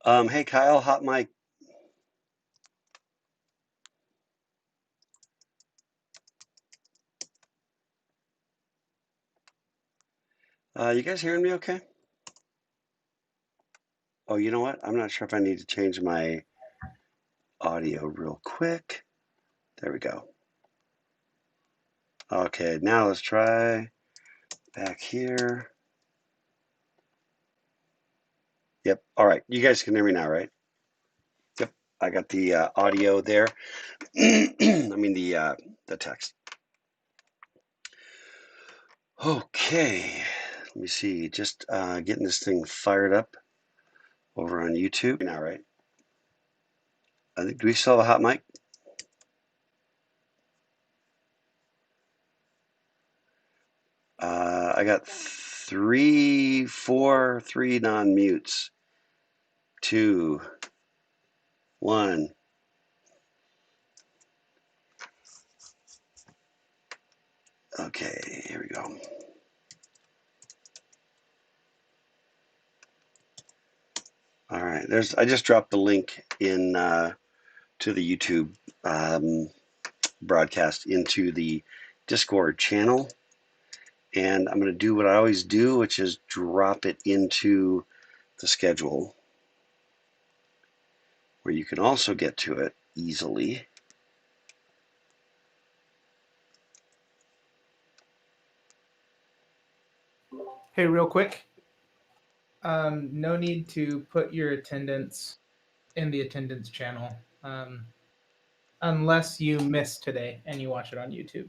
Hey Kyle, hot mic. You guys hearing me okay? Oh, you know what? I'm not sure if I need to change my audio real quick. There we go. Okay, now let's try back here. Yep. All right. You guys can hear me now, right? Yep. I got the audio there. I mean the text. Okay. Let me see. Just getting this thing fired up over on YouTube now, right? I think. Do we still have a hot mic? I got three non-mutes. 2, 1. Okay, here we go. All right, I just dropped the link in to the YouTube broadcast into the Discord channel. And I'm going to do what I always do, which is drop it into the schedule where you can also get to it easily. Hey, real quick. No need to put your attendance in the attendance channel unless you missed today and you watch it on YouTube.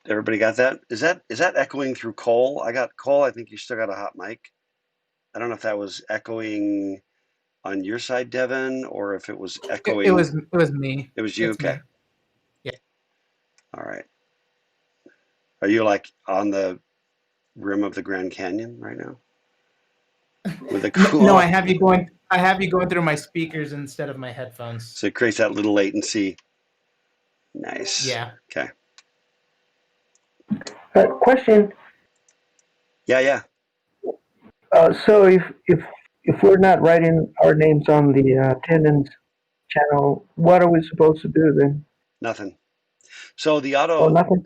Everybody got that? Is that echoing through Cole? I got Cole. I think you still got a hot mic. I don't know if that was echoing on your side, Devin, or if it was echoing. It was me. It was you. It's Okay. Me. Yeah. All right. Are you like on the rim of the Grand Canyon right now? With a cool. No, I have you going. I have you going through my speakers instead of my headphones. So it creates that little latency. Nice. Yeah. Okay. Question. Yeah. So if we're not writing our names on the attendance channel, what are we supposed to do then? Nothing. So the auto. Oh, nothing.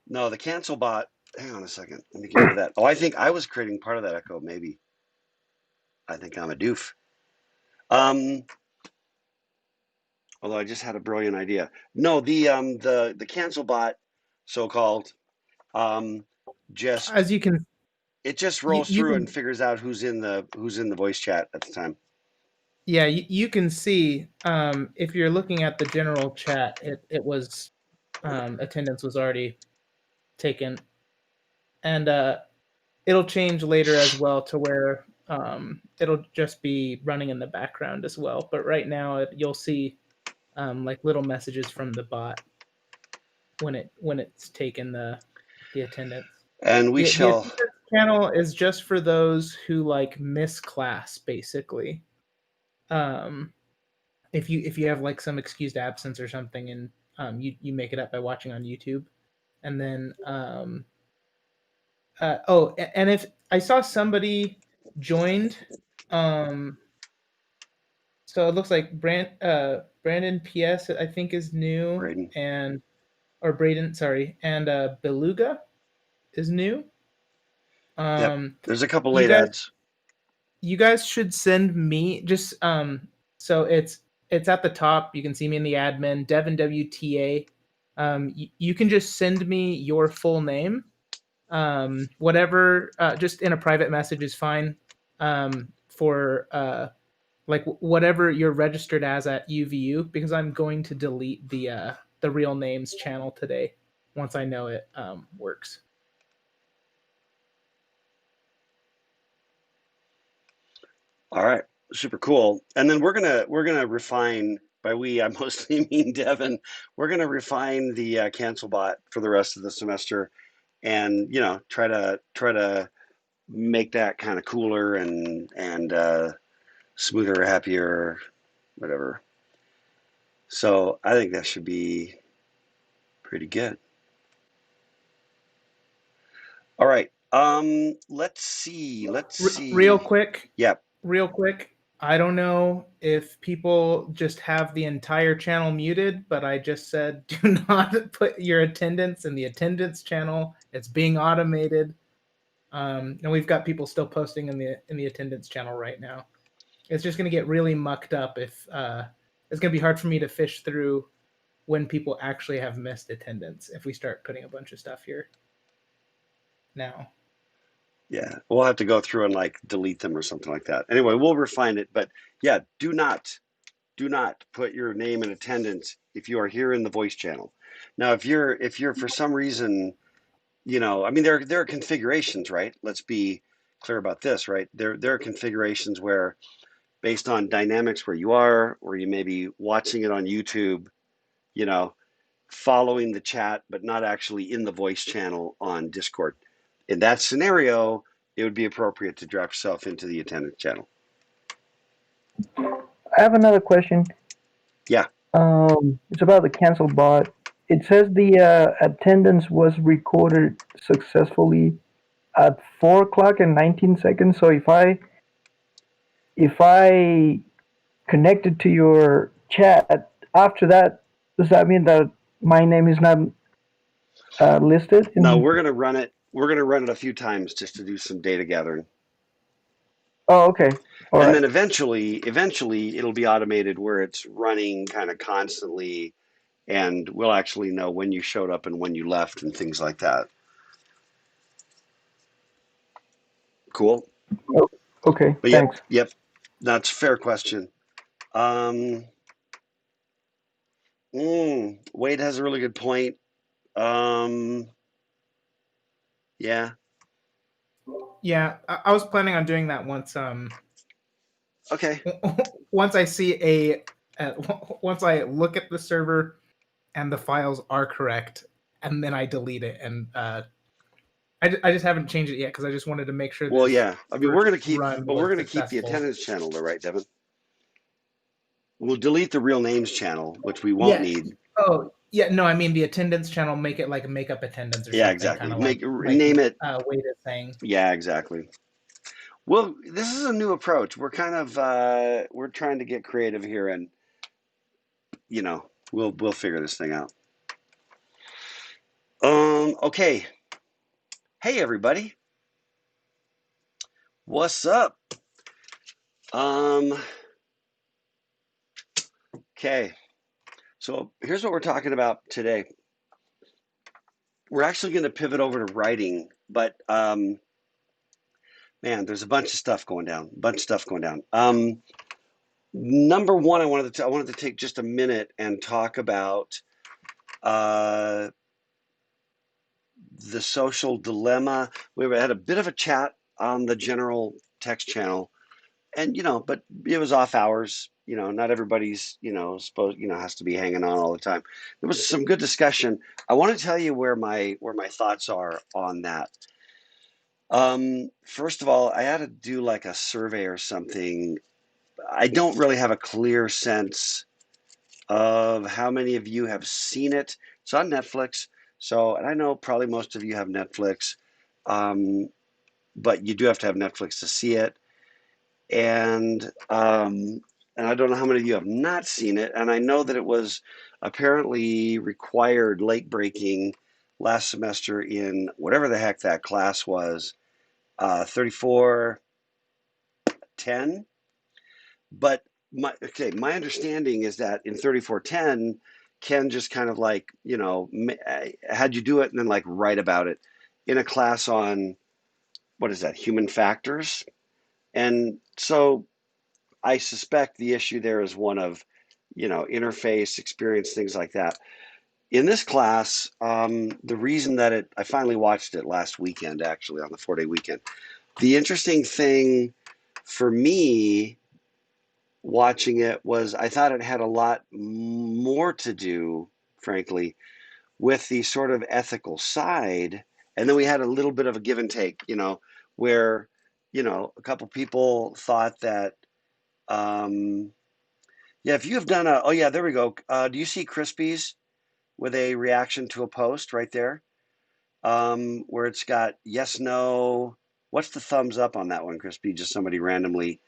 No, the cancel bot. Hang on a second. Let me get rid of that. Oh, I think I was creating part of that echo. Maybe. I think I'm a doof. Although I just had a brilliant idea. No, the cancel bot, so called, just as you can. It just rolls through and figures out who's in the voice chat at the time. Yeah, you can see if you're looking at the general chat, it was attendance was already taken, and it'll change later as well to where it'll just be running in the background as well. But right now, you'll see like little messages from the bot when it's taken the attendance. And the attendance channel is just for those who like miss class, basically. If you have like some excused absence or something, and you make it up by watching on YouTube, and then and if I saw somebody joined, so it looks like Brandon PS I think is new, Braden. Braden, sorry, and Beluga is new. Yep. There's a couple late ads. You guys should send me just so it's at the top. You can see me in the admin, Devin WTA. You can just send me your full name. Whatever, just in a private message is fine. For like whatever you're registered as at UVU, because I'm going to delete the real names channel today once I know it works. All right, super cool. And then we're gonna refine. By we, I mostly mean Devin. We're gonna refine the cancel bot for the rest of the semester, and try to make that kind of cooler and smoother, happier, whatever. So I think that should be pretty good. All right. Let's see. Let's Real see. quick, Yep. real quick. I don't know if people just have the entire channel muted, but I just said do not put your attendance in the attendance channel. It's being automated. And we've got people still posting in the attendance channel right now. It's just going to get really mucked up if it's going to be hard for me to fish through when people actually have missed attendance if we start putting a bunch of stuff here now. Yeah. We'll have to go through and like delete them or something like that. Anyway, we'll refine it. But yeah, do not put your name in attendance if you are here in the voice channel. Now, if you're for some reason, I mean, there are configurations, right? Let's be clear about this, right? There are configurations where, based on dynamics where you are, or you may be watching it on YouTube, you know, following the chat, but not actually in the voice channel on Discord. In that scenario, it would be appropriate to drop yourself into the attendance channel. I have another question. Yeah. It's about the cancel bot. It says the attendance was recorded successfully at 4 o'clock and 19 seconds. So if I connected to your chat after that, does that mean that my name is not listed No, in? we're gonna run it. We're gonna run it a few times just to do some data gathering. Oh, okay. All And right. then eventually it'll be automated where it's running kind of constantly, and we'll actually know when you showed up and when you left and things like that. Cool. Oh, okay. But yep, Thanks. yep, that's a fair question. Um, Wade has a really good point. Um, yeah. Yeah, I was planning on doing that once. Okay. Once I see a, once I look at the server and the files are correct, and then I delete it. And I just haven't changed it yet because I just wanted to make sure Well, this yeah. I mean, first run we're was gonna keep the successful. attendance channel though, right, Devin? We'll delete the real names channel, which we won't Yeah. need. Oh, yeah. No, I mean the attendance channel. Make it like a makeup attendance or Yeah, something, kind exactly. of Make like name it. Wade is saying. Yeah, exactly. Well, this is a new approach. We're kind of we're trying to get creative here, and we'll figure this thing out. Okay. Hey, everybody. What's up? Um, okay. So here's what we're talking about today. We're actually going to pivot over to writing, but man, there's a bunch of stuff going down. Number one, I wanted to take just a minute and talk about uh, the social dilemma. We had a bit of a chat on the general text channel, and but it was off hours. Not everybody's supposed has to be hanging on all the time. There was some good discussion. I want to tell you where my thoughts are on that. First of all, I had to do like a survey or something. I don't really have a clear sense of how many of you have seen it. It's on Netflix. So, and I know probably most of you have Netflix, um, but you do have to have Netflix to see it. And I don't know how many of you have not seen it. And I know that it was apparently required late breaking last semester in whatever the heck that class was, 3410. But my understanding is that in 3410, Ken just kind of like, had you do it and then like write about it in a class on what is that, human factors. And so I suspect the issue there is one of, interface, experience, things like that. In this class, the reason that I finally watched it last weekend, actually, on the 4-day weekend. The interesting thing for me watching it was I thought it had a lot more to do, frankly, with the sort of ethical side. And then we had a little bit of a give and take, where, a couple people thought that, um, Yeah, if you have done a, oh yeah, there we go. Do you see Crispies with a reaction to a post right there? Where it's got yes, no. What's the thumbs up on that one, Crispy? Just somebody randomly.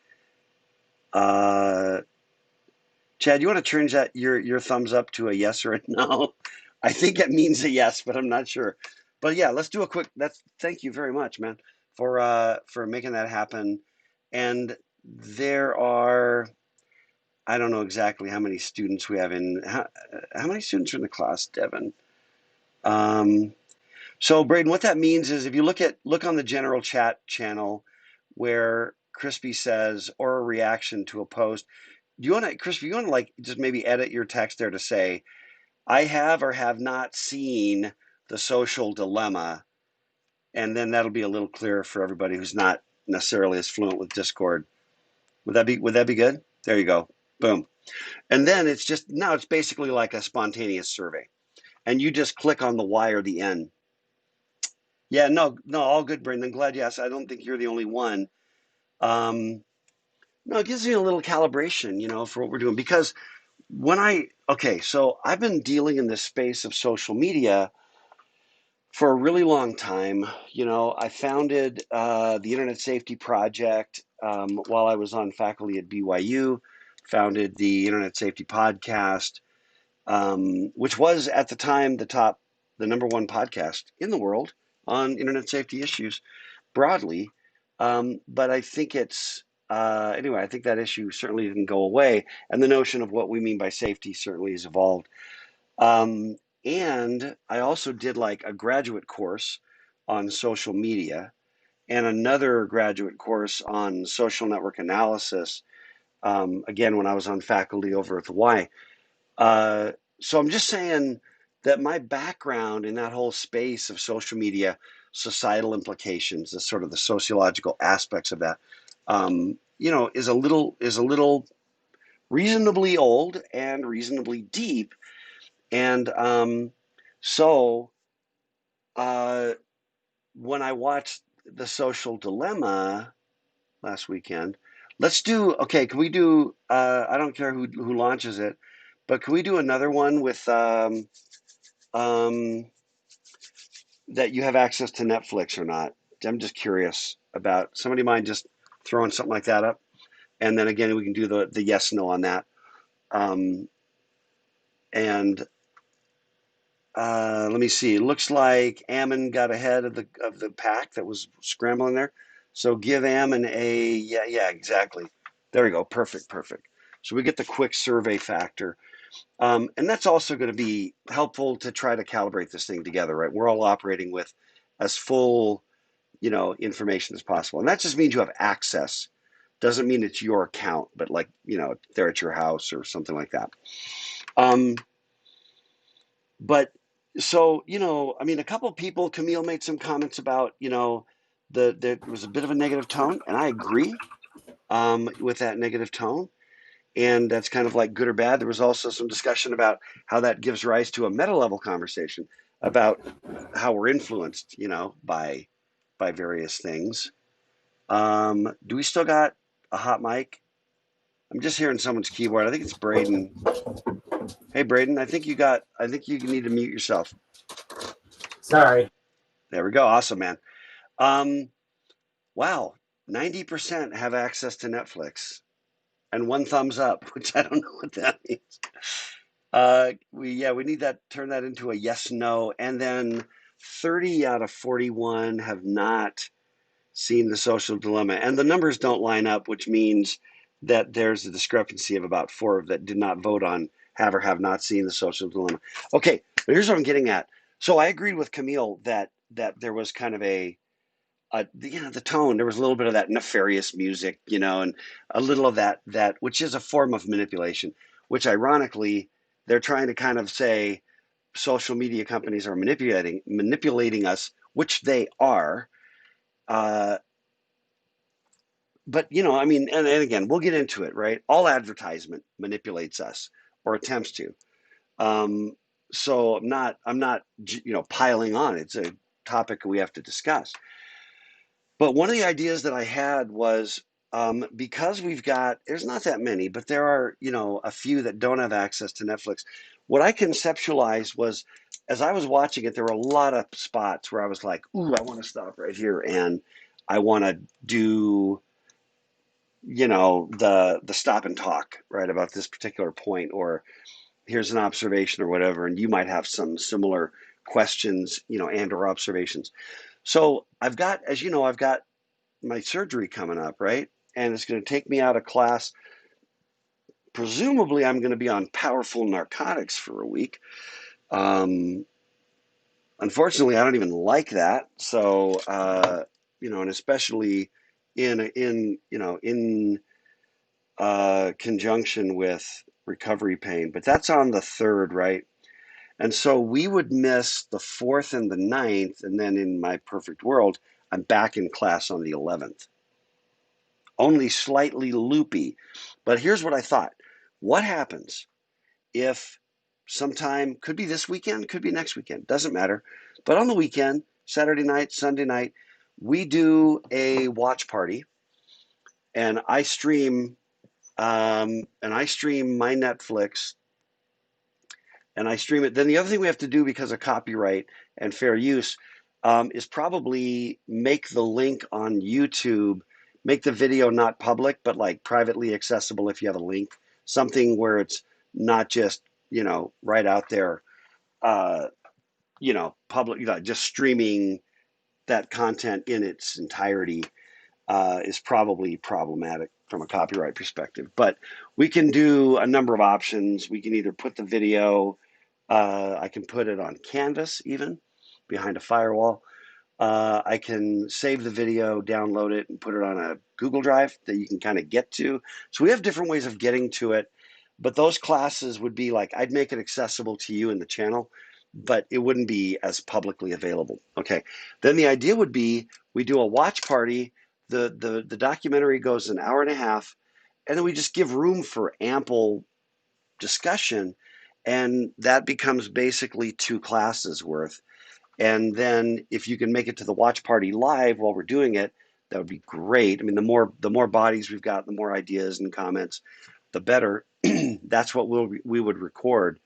Uh, Chad, you want to change that your thumbs up to a yes or a no? I think it means a yes, but I'm not sure. But yeah, let's do a quick. That's thank you very much, man, for making that happen. And there are I don't know exactly how many students we have in how many students are in the class, Devin? Um, so Braden, what that means is if you look on the general chat channel where Crispy says or a reaction to a post, do you want to, Crispy, you want to like just maybe edit your text there to say, I have or have not seen the social dilemma, and then that'll be a little clearer for everybody who's not necessarily as fluent with Discord. Would that be good? There you go. Boom. And then it's just now it's basically like a spontaneous survey. And you just click on the Y or the N. Yeah, no, no, all good, Brendan. Glad you asked. I don't think you're the only one. Um, no, it gives me a little calibration, for what we're doing. Because okay, so I've been dealing in this space of social media for a really long time. I founded the Internet Safety Project while I was on faculty at BYU, founded the Internet Safety Podcast, which was at the time the number one podcast in the world on internet safety issues broadly. But I think anyway, I think that issue certainly didn't go away. And the notion of what we mean by safety certainly has evolved. Um, and I also did like a graduate course on social media and another graduate course on social network analysis, again, when I was on faculty over at the Y. Uh, so I'm just saying that my background in that whole space of social media, societal implications, the sort of the sociological aspects of that, is a little reasonably old and reasonably deep. And so uh, when I watched The Social Dilemma last weekend, okay, can we do, I don't care who launches it, but can we do another one with um, that you have access to Netflix or not? I'm just curious about somebody mind just throwing something like that up, and then again we can do the yes no on that. Um, and Let me see. It looks like Ammon got ahead of the pack that was scrambling there. So give Ammon a yeah exactly. There we go. Perfect perfect. So we get the quick survey factor. And that's also going to be helpful to try to calibrate this thing together, right? We're all operating with as full, information as possible. And that just means you have access. Doesn't mean it's your account, but like, they're at your house or something like that. Um, but so, I mean, a couple of people, Camille made some comments about, there was a bit of a negative tone, and I agree with that negative tone. And that's kind of like good or bad. There was also some discussion about how that gives rise to a meta level conversation about how we're influenced, by various things. Do we still got a hot mic? I'm just hearing someone's keyboard. I think it's Braden. Hey, Braden, I think you need to mute yourself. Sorry. There we go. Awesome, man. Um, wow. 90% have access to Netflix and one thumbs up, which I don't know what that means. We need that, turn that into a yes, no. And then 30 out of 41 have not seen The Social Dilemma. And the numbers don't line up, which means that there's a discrepancy of about four that did not vote on have or have not seen The Social Dilemma. Okay, but here's what I'm getting at. So I agreed with Camille that there was kind of the tone. There was a little bit of that nefarious music, and a little of that which is a form of manipulation, which ironically they're trying to kind of say social media companies are manipulating us, which they are. Uh, but I mean, and again, we'll get into it, right? All advertisement manipulates us or attempts to. Um, so I'm not piling on. It's a topic we have to discuss. But one of the ideas that I had was because there's not that many, but there are, a few that don't have access to Netflix. What I conceptualized was, as I was watching it, there were a lot of spots where I was like, ooh, I want to stop right here and I want to do, the stop and talk, right, about this particular point, or here's an observation or whatever, and you might have some similar questions, and or observations. So I've got my surgery coming up, right? And it's going to take me out of class. Presumably, I'm going to be on powerful narcotics for a week. Um, Unfortunately, I don't even like that. So, and especially in conjunction with recovery pain. But that's on the third, right? And so we would miss the fourth and the ninth, and then in my perfect world, I'm back in class on the 11th. Only slightly loopy. But here's what I thought. What happens if sometime, could be this weekend, could be next weekend, doesn't matter. But on the weekend, Saturday night, Sunday night, we do a watch party and I stream my Netflix and I stream it. Then the other thing we have to do because of copyright and fair use is probably make the link on YouTube, make the video not public, but like privately accessible if you have a link, something where it's not just, right out there, uh, public, just streaming that content in its entirety is probably problematic from a copyright perspective. But we can do a number of options. We can either put the video, I can put it on Canvas even behind a firewall. I can save the video, download it, and put it on a Google Drive that you can kind of get to. So we have different ways of getting to it. But those classes would be like, I'd make it accessible to you in the channel, but it wouldn't be as publicly available. Okay. Then the idea would be we do a watch party. The documentary goes an hour and a half, and then we just give room for ample discussion. And that becomes basically two classes worth. And then if you can make it to the watch party live while we're doing it, that would be great. I mean, the more bodies we've got, the more ideas and comments, the better. That's what we would record.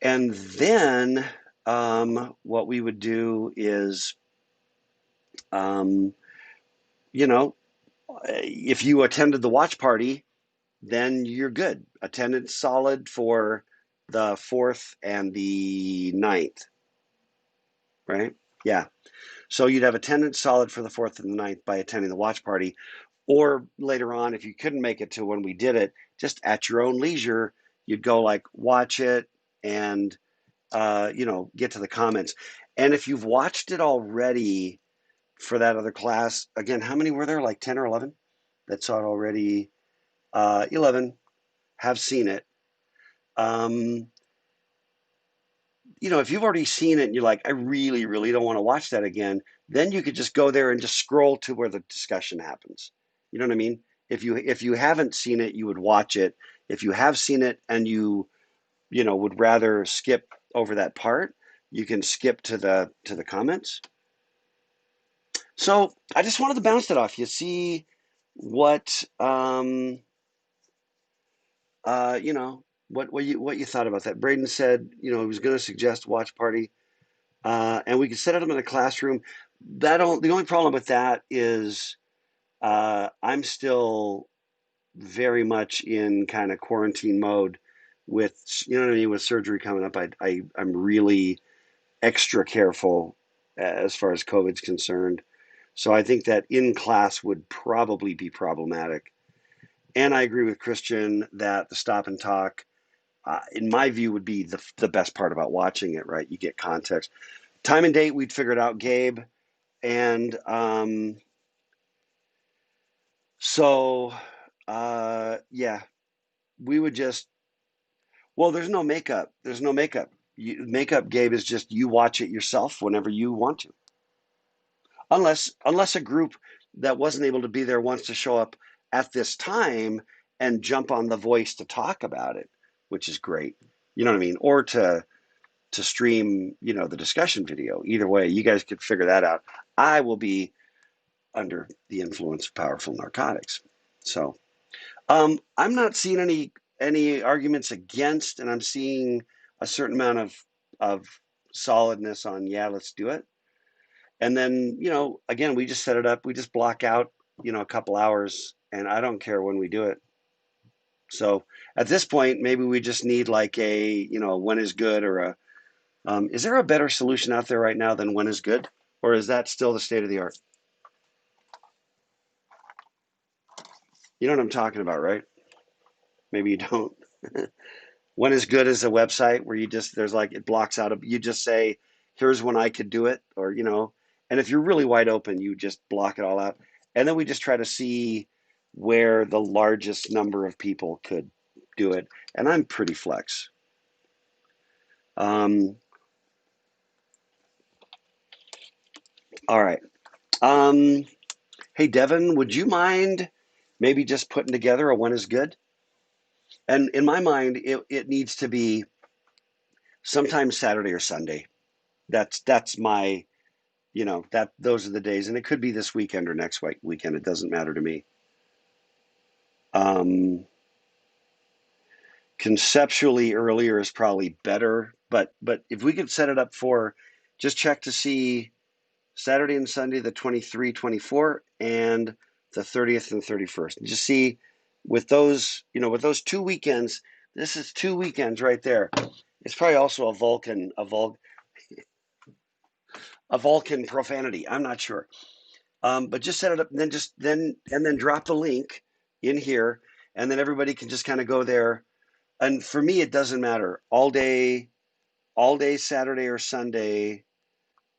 And then what we would do is, um, you know, if you attended the watch party, then you're good. Attendance solid for the fourth and the ninth, right? Yeah. So you'd have attendance solid for the fourth and the ninth by attending the watch party. Or later on, if you couldn't make it to when we did it, just at your own leisure, you'd go like watch it and get to the comments. And if you've watched it already for that other class, again, how many were there? Like 10 or 11 that saw it already? 11 have seen it. If you've already seen it and you're like, I really, really don't want to watch that again, then you could just go there and just scroll to where the discussion happens. You know what I mean? If you haven't seen it, you would watch it. If you have seen it and you would rather skip over that part, you can skip to the comments. So I just wanted to bounce that off you. See what what you thought about that. Braden said, he was going to suggest watch party. And we could set them in a classroom. The only problem with that is I'm still very much in kind of quarantine mode with, what I mean, with surgery coming up. I'm really extra careful as far as COVID's concerned. So I think that in class would probably be problematic. And I agree with Christian that the stop and talk, in my view, would be the best part about watching it, right? You get context. Time and date, we'd figured out, Gabe. And yeah, we would just, well, there's no makeup. There's no makeup. Makeup, Gabe, is just you watch it yourself whenever you want to. Unless a group that wasn't able to be there wants to show up at this time and jump on the voice to talk about it, which is great. You know what I mean? Or to stream, the discussion video. Either way, you guys could figure that out. I will be under the influence of powerful narcotics. So I'm not seeing any arguments against, and I'm seeing a certain amount of solidness on, yeah, let's do it. And then, again, we just set it up. We just block out, a couple hours, and I don't care when we do it. So at this point, maybe we just need like when is good, or is there a better solution out there right now than when is good? Or is that still the state of the art? You know what I'm talking about, right? Maybe you don't. When is good is a website where it blocks out, you just say, here's when I could do it, or, and if you're really wide open, you just block it all out. And then we just try to see where the largest number of people could do it. And I'm pretty flex. All right. Hey, Devin, would you mind maybe just putting together a when is good? And in my mind, it needs to be sometime Saturday or Sunday. That's my, those are the days, and it could be this weekend or next weekend. It doesn't matter to me. Um, Conceptually, earlier is probably better, but if we could set it up for, just check to see Saturday and Sunday, the 23, 24, and the 30th and 31st. And just see with those 2 weekends, this is 2 weekends right there. It's probably also a Vulcan profanity. I'm not sure. But just set it up, and then drop the link in here, and then everybody can just kind of go there. And for me, it doesn't matter. All day, Saturday or Sunday,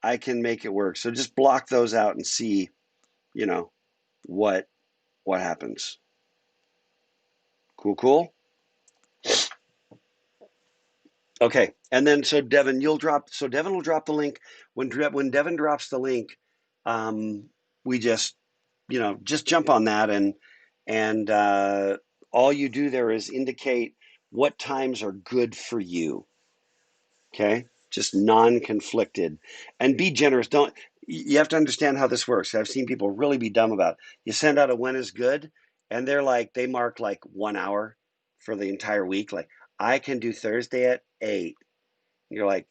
I can make it work. So just block those out and see, you know, what happens. Cool, cool. Okay, and then Devin will drop the link when Devin drops the link. We just jump on that, and all you do there is indicate what times are good for you. Okay, just non-conflicted, and be generous. Don't You have to understand how this works. I've seen people really be dumb about it. You send out a when is good, and they mark like 1 hour for the entire week. Like, I can do Thursday at 8. You're like,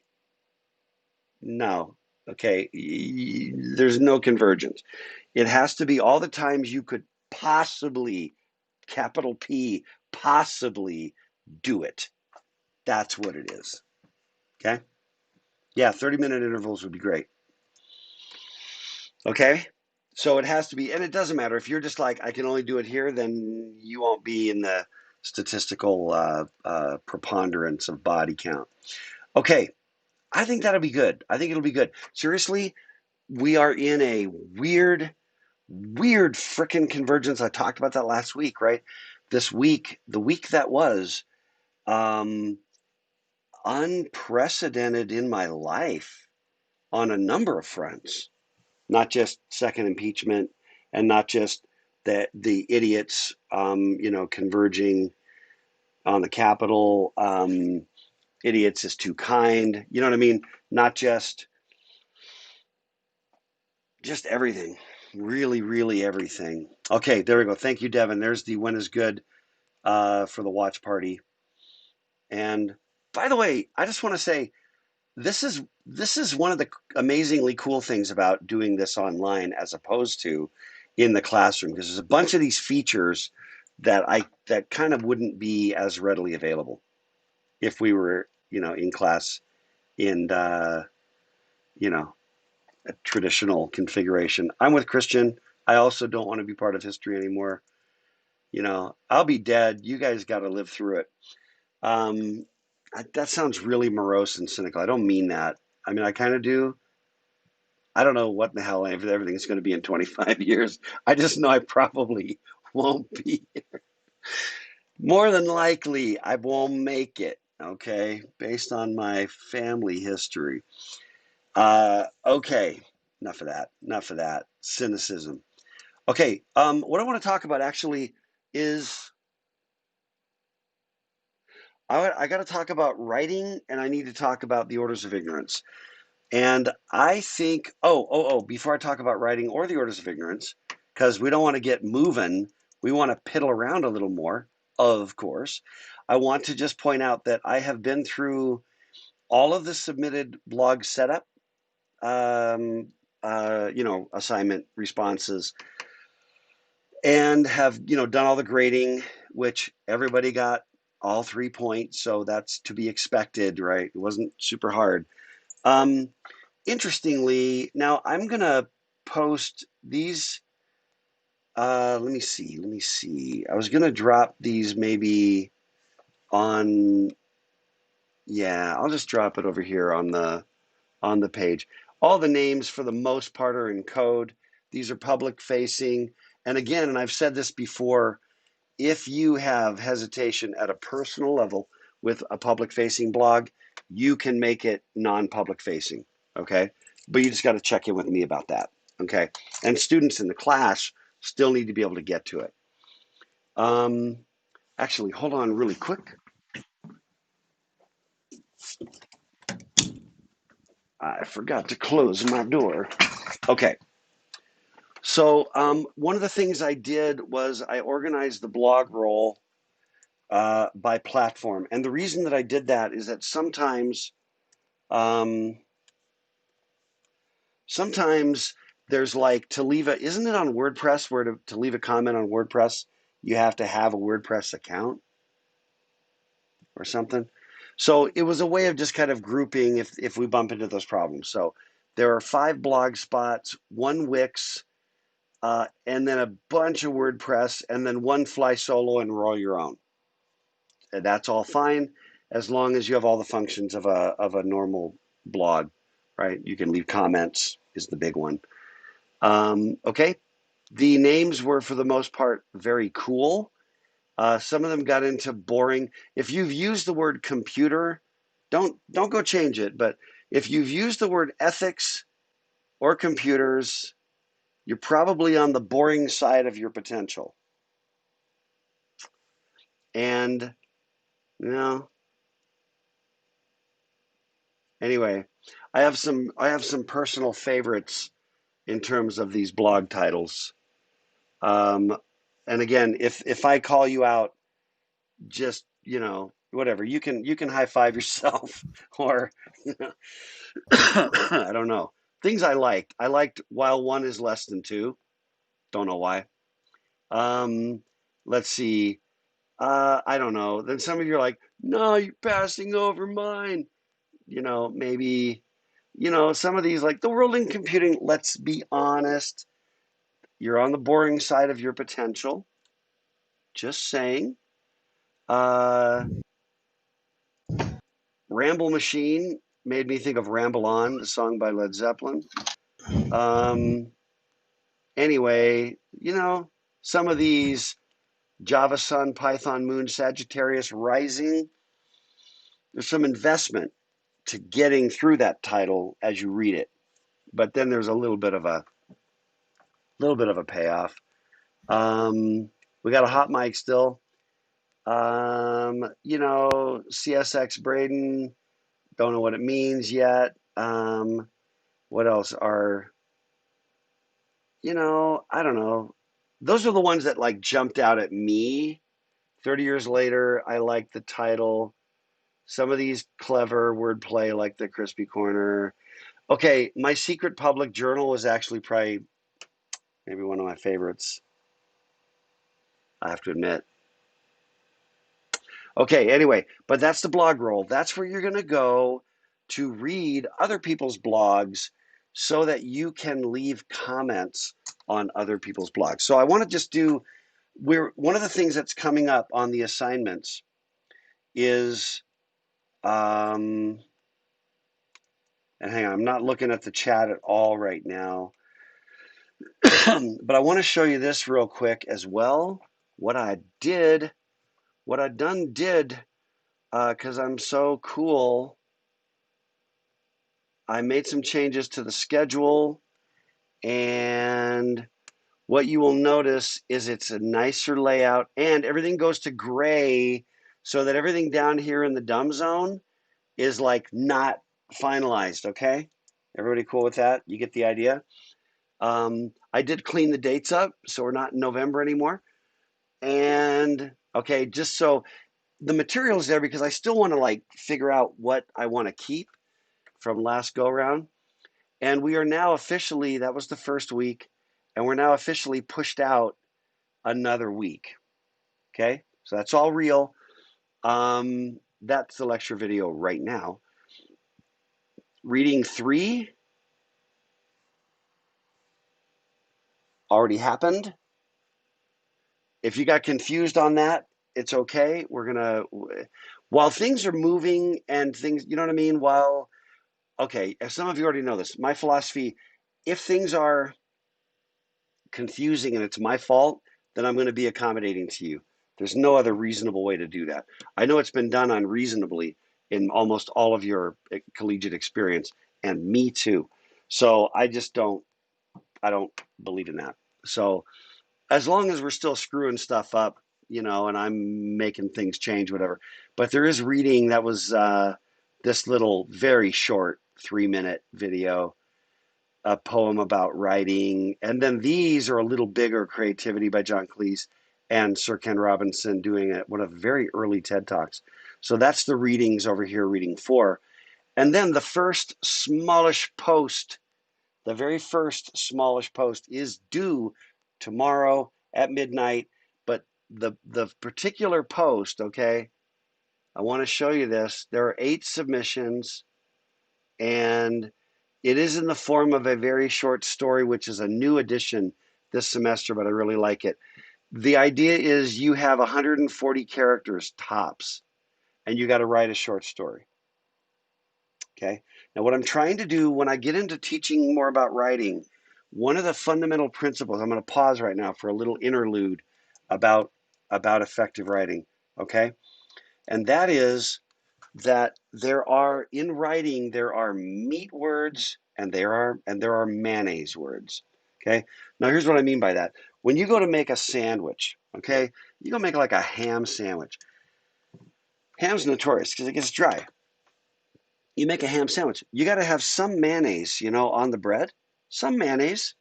no, okay, there's no convergence. It has to be all the times you could possibly, capital P, possibly do it. That's what it is. Okay? Yeah, 30-minute intervals would be great. Okay? So it has to be, and it doesn't matter. If you're just like, I can only do it here, then you won't be in the statistical preponderance of body count. Okay, I think that'll be good. I think it'll be good. Seriously, we are in a weird frickin' convergence. I talked about that last week, right? This week, the week that was, um, unprecedented in my life on a number of fronts, not just second impeachment, and not just the idiots, converging on the Capitol. Idiots is too kind. You know what I mean? Not just everything. Really, really everything. Okay, there we go. Thank you, Devin. There's the when is good for the watch party. And by the way, I just want to say this is one of the amazingly cool things about doing this online as opposed to in the classroom, because there's a bunch of these features that kind of wouldn't be as readily available if we were in class in a traditional configuration. I'm with Christian. I also don't want to be part of history anymore. I'll be dead. You guys got to live through it. Um, that sounds really morose and cynical. I don't mean that. I mean, I kind of do. I don't know what the hell everything's going to be in 25 years. I just know I probably won't be. More than likely, I won't make it. Okay, based on my family history. Okay, enough of that. Enough of that cynicism. Okay, what I want to talk about actually is I got to talk about writing, and I need to talk about the orders of ignorance. And I think, before I talk about writing or the orders of ignorance, because we don't want to get moving, we want to piddle around a little more, of course. I want to just point out that I have been through all of the submitted blog setup, assignment responses, and have, done all the grading, which everybody got all 3 points. So that's to be expected, right? It wasn't super hard. Um, Interestingly, now I'm gonna post these. Let me see. I was gonna drop these maybe on. Yeah, I'll just drop it over here on the page. All the names for the most part are in code. These are public facing. And again, and I've said this before, if you have hesitation at a personal level with a public facing blog, you can make it non-public facing, okay? But you just got to check in with me about that, okay? And students in the class still need to be able to get to it. Actually, hold on really quick. I forgot to close my door. Okay. So one of the things I did was I organized the blog roll by platform. And the reason that I did that is that um, sometimes there's like to leave a, isn't it on WordPress where to leave a comment on WordPress, you have to have a WordPress account or something. So it was a way of just kind of grouping if we bump into those problems. So there are 5 blog spots, 1 Wix, and then a bunch of WordPress, and then 1 Fly Solo and roll your own. And that's all fine as long as you have all the functions of a normal blog, right? You can leave comments is the big one. Okay, the names were for the most part very cool. Some of them got into boring. If you've used the word computer, don't go change it. But if you've used the word ethics or computers, you're probably on the boring side of your potential. And anyway, I have some personal favorites in terms of these blog titles. And again, if I call you out, just whatever, you can high five yourself or I don't know, things I liked while 1 is less than 2, don't know why. um let's see, I don't know, then some of you are like, no, you're passing over mine, maybe, some of these like the world in computing, let's be honest, you're on the boring side of your potential, just saying. uh Ramble Machine made me think of Ramble On, the song by Led Zeppelin. Um, anyway, some of these Java Sun, Python Moon, Sagittarius Rising, there's some investment to getting through that title as you read it, but then there's a little bit of a payoff. We got a hot mic still. CSX Braden, don't know what it means yet. What else are, I don't know. Those are the ones that like jumped out at me. 30 years later, I like the title. Some of these clever wordplay, like the crispy corner. Okay, my secret public journal was actually probably maybe one of my favorites, I have to admit. Okay, anyway, but that's the blog roll. That's where you're going to go to read other people's blogs so that you can leave comments on other people's blogs. So I want to just do, one of the things that's coming up on the assignments is, and hang on, I'm not looking at the chat at all right now, but I want to show you this real quick as well. What I did, because I'm so cool, I made some changes to the schedule, and what you will notice is it's a nicer layout and everything goes to gray so that everything down here in the dumb zone is like not finalized, okay? Everybody cool with that? You get the idea? I did clean the dates up, so we're not in November anymore. And okay, just so the material's there because I still want to like figure out what I want to keep from last go round. And we are now officially, that was the first week, and we're now officially pushed out another week. Okay, so that's all real. That's the lecture video right now. Reading 3 already happened. If you got confused on that, it's okay. We're gonna, while things are moving and things, you know what I mean? While, okay, some of you already know this. My philosophy, if things are confusing and it's my fault, then I'm going to be accommodating to you. There's no other reasonable way to do that. I know it's been done unreasonably in almost all of your collegiate experience, and me too. So I don't believe in that. So as long as we're still screwing stuff up, and I'm making things change, whatever. But there is reading that was this little very short 3-minute video, a poem about writing. And then these are a little bigger, Creativity by John Cleese and Sir Ken Robinson doing one of the very early TED Talks. So that's the readings over here, reading 4. And then the first smallish post, the very first smallish post is due tomorrow at midnight. But the particular post, okay, I want to show you this. There are 8 submissions, and it is in the form of a very short story, which is a new addition this semester, but I really like it. The idea is you have 140 characters tops, and you got to write a short story. Okay. Now, what I'm trying to do when I get into teaching more about writing, one of the fundamental principles, I'm going to pause right now for a little interlude about effective writing. Okay. And that is that in writing there are meat words and there are mayonnaise words. Okay. Now here's what I mean by that. When you go to make a sandwich, okay, you go make like a ham sandwich. Ham's notorious because it gets dry. You make a ham sandwich. You got to have some mayonnaise, on the bread. Some mayonnaise.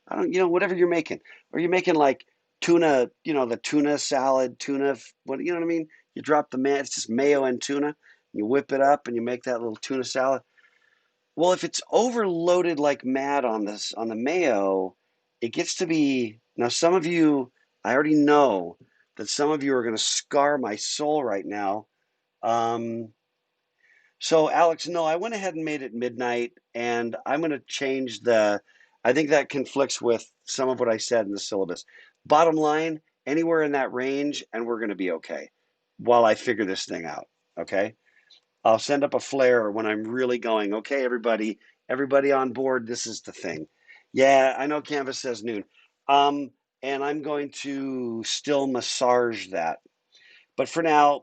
I don't, whatever you're making, or you're making like tuna, the tuna salad, what, you know what I mean? You drop the it's just mayo and tuna. You whip it up and you make that little tuna salad. Well, if it's overloaded like mad on the mayo, it gets to be, now some of you, I already know that some of you are going to scar my soul right now. So Alex, no, I went ahead and made it midnight, and I'm going to change I think that conflicts with some of what I said in the syllabus. Bottom line, anywhere in that range, and we're going to be okay while I figure this thing out. Okay. I'll send up a flare when I'm really going, okay, everybody on board. This is the thing. Yeah, I know Canvas says noon. Um, and I'm going to still massage that. But for now,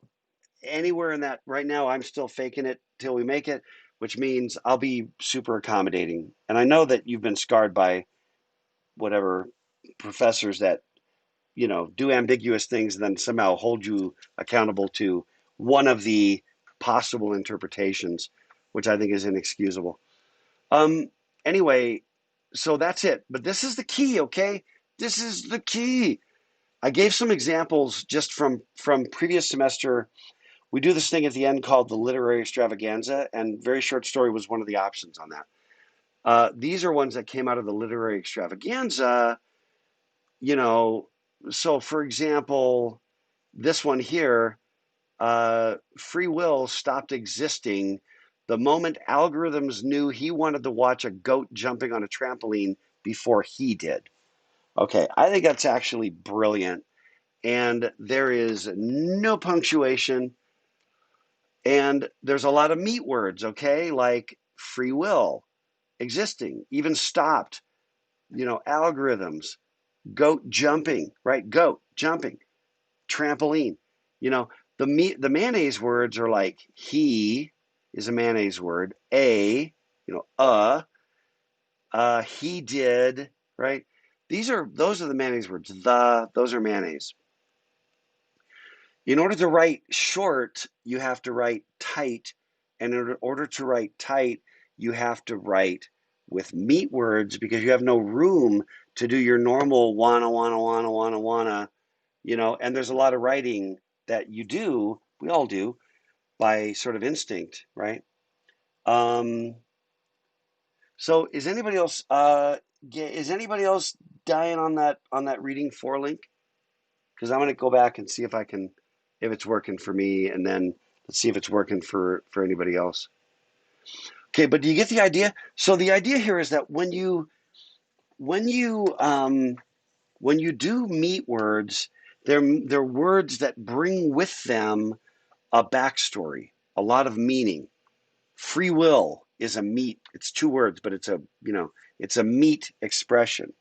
anywhere in that right now, I'm still faking it till we make it, which means I'll be super accommodating. And I know that you've been scarred by whatever professors that, do ambiguous things and then somehow hold you accountable to one of the possible interpretations, which I think is inexcusable. Um, anyway, so that's it. But this is the key, okay? This is the key. I gave some examples just from previous semester. We do this thing at the end called the literary extravaganza, and very short story was one of the options on that. These are ones that came out of the literary extravaganza, you know. So, for example, this one here, free will stopped existing the moment algorithms knew he wanted to watch a goat jumping on a trampoline before he did. Okay, I think that's actually brilliant. And there is no punctuation. And there's a lot of meat words, okay, like free will, existing, even stopped, algorithms, goat jumping, right? Goat jumping, trampoline. You know, the mayonnaise words are like he is a mayonnaise word, he did, right? Those are the mayonnaise words. Those are mayonnaise. In order to write short, you have to write tight. And in order to write tight, you have to write with meat words because you have no room to do your normal wanna, and there's a lot of writing that you do, we all do, by sort of instinct, right? Um, so is anybody else dying on that reading 4 link? Because I'm gonna go back and see if it's working for me, and then let's see if it's working for anybody else. Okay, but do you get the idea? So the idea here is that when you do meat words, they're words that bring with them a backstory, a lot of meaning. Free will is a meat. It's 2 words, but it's a meat expression.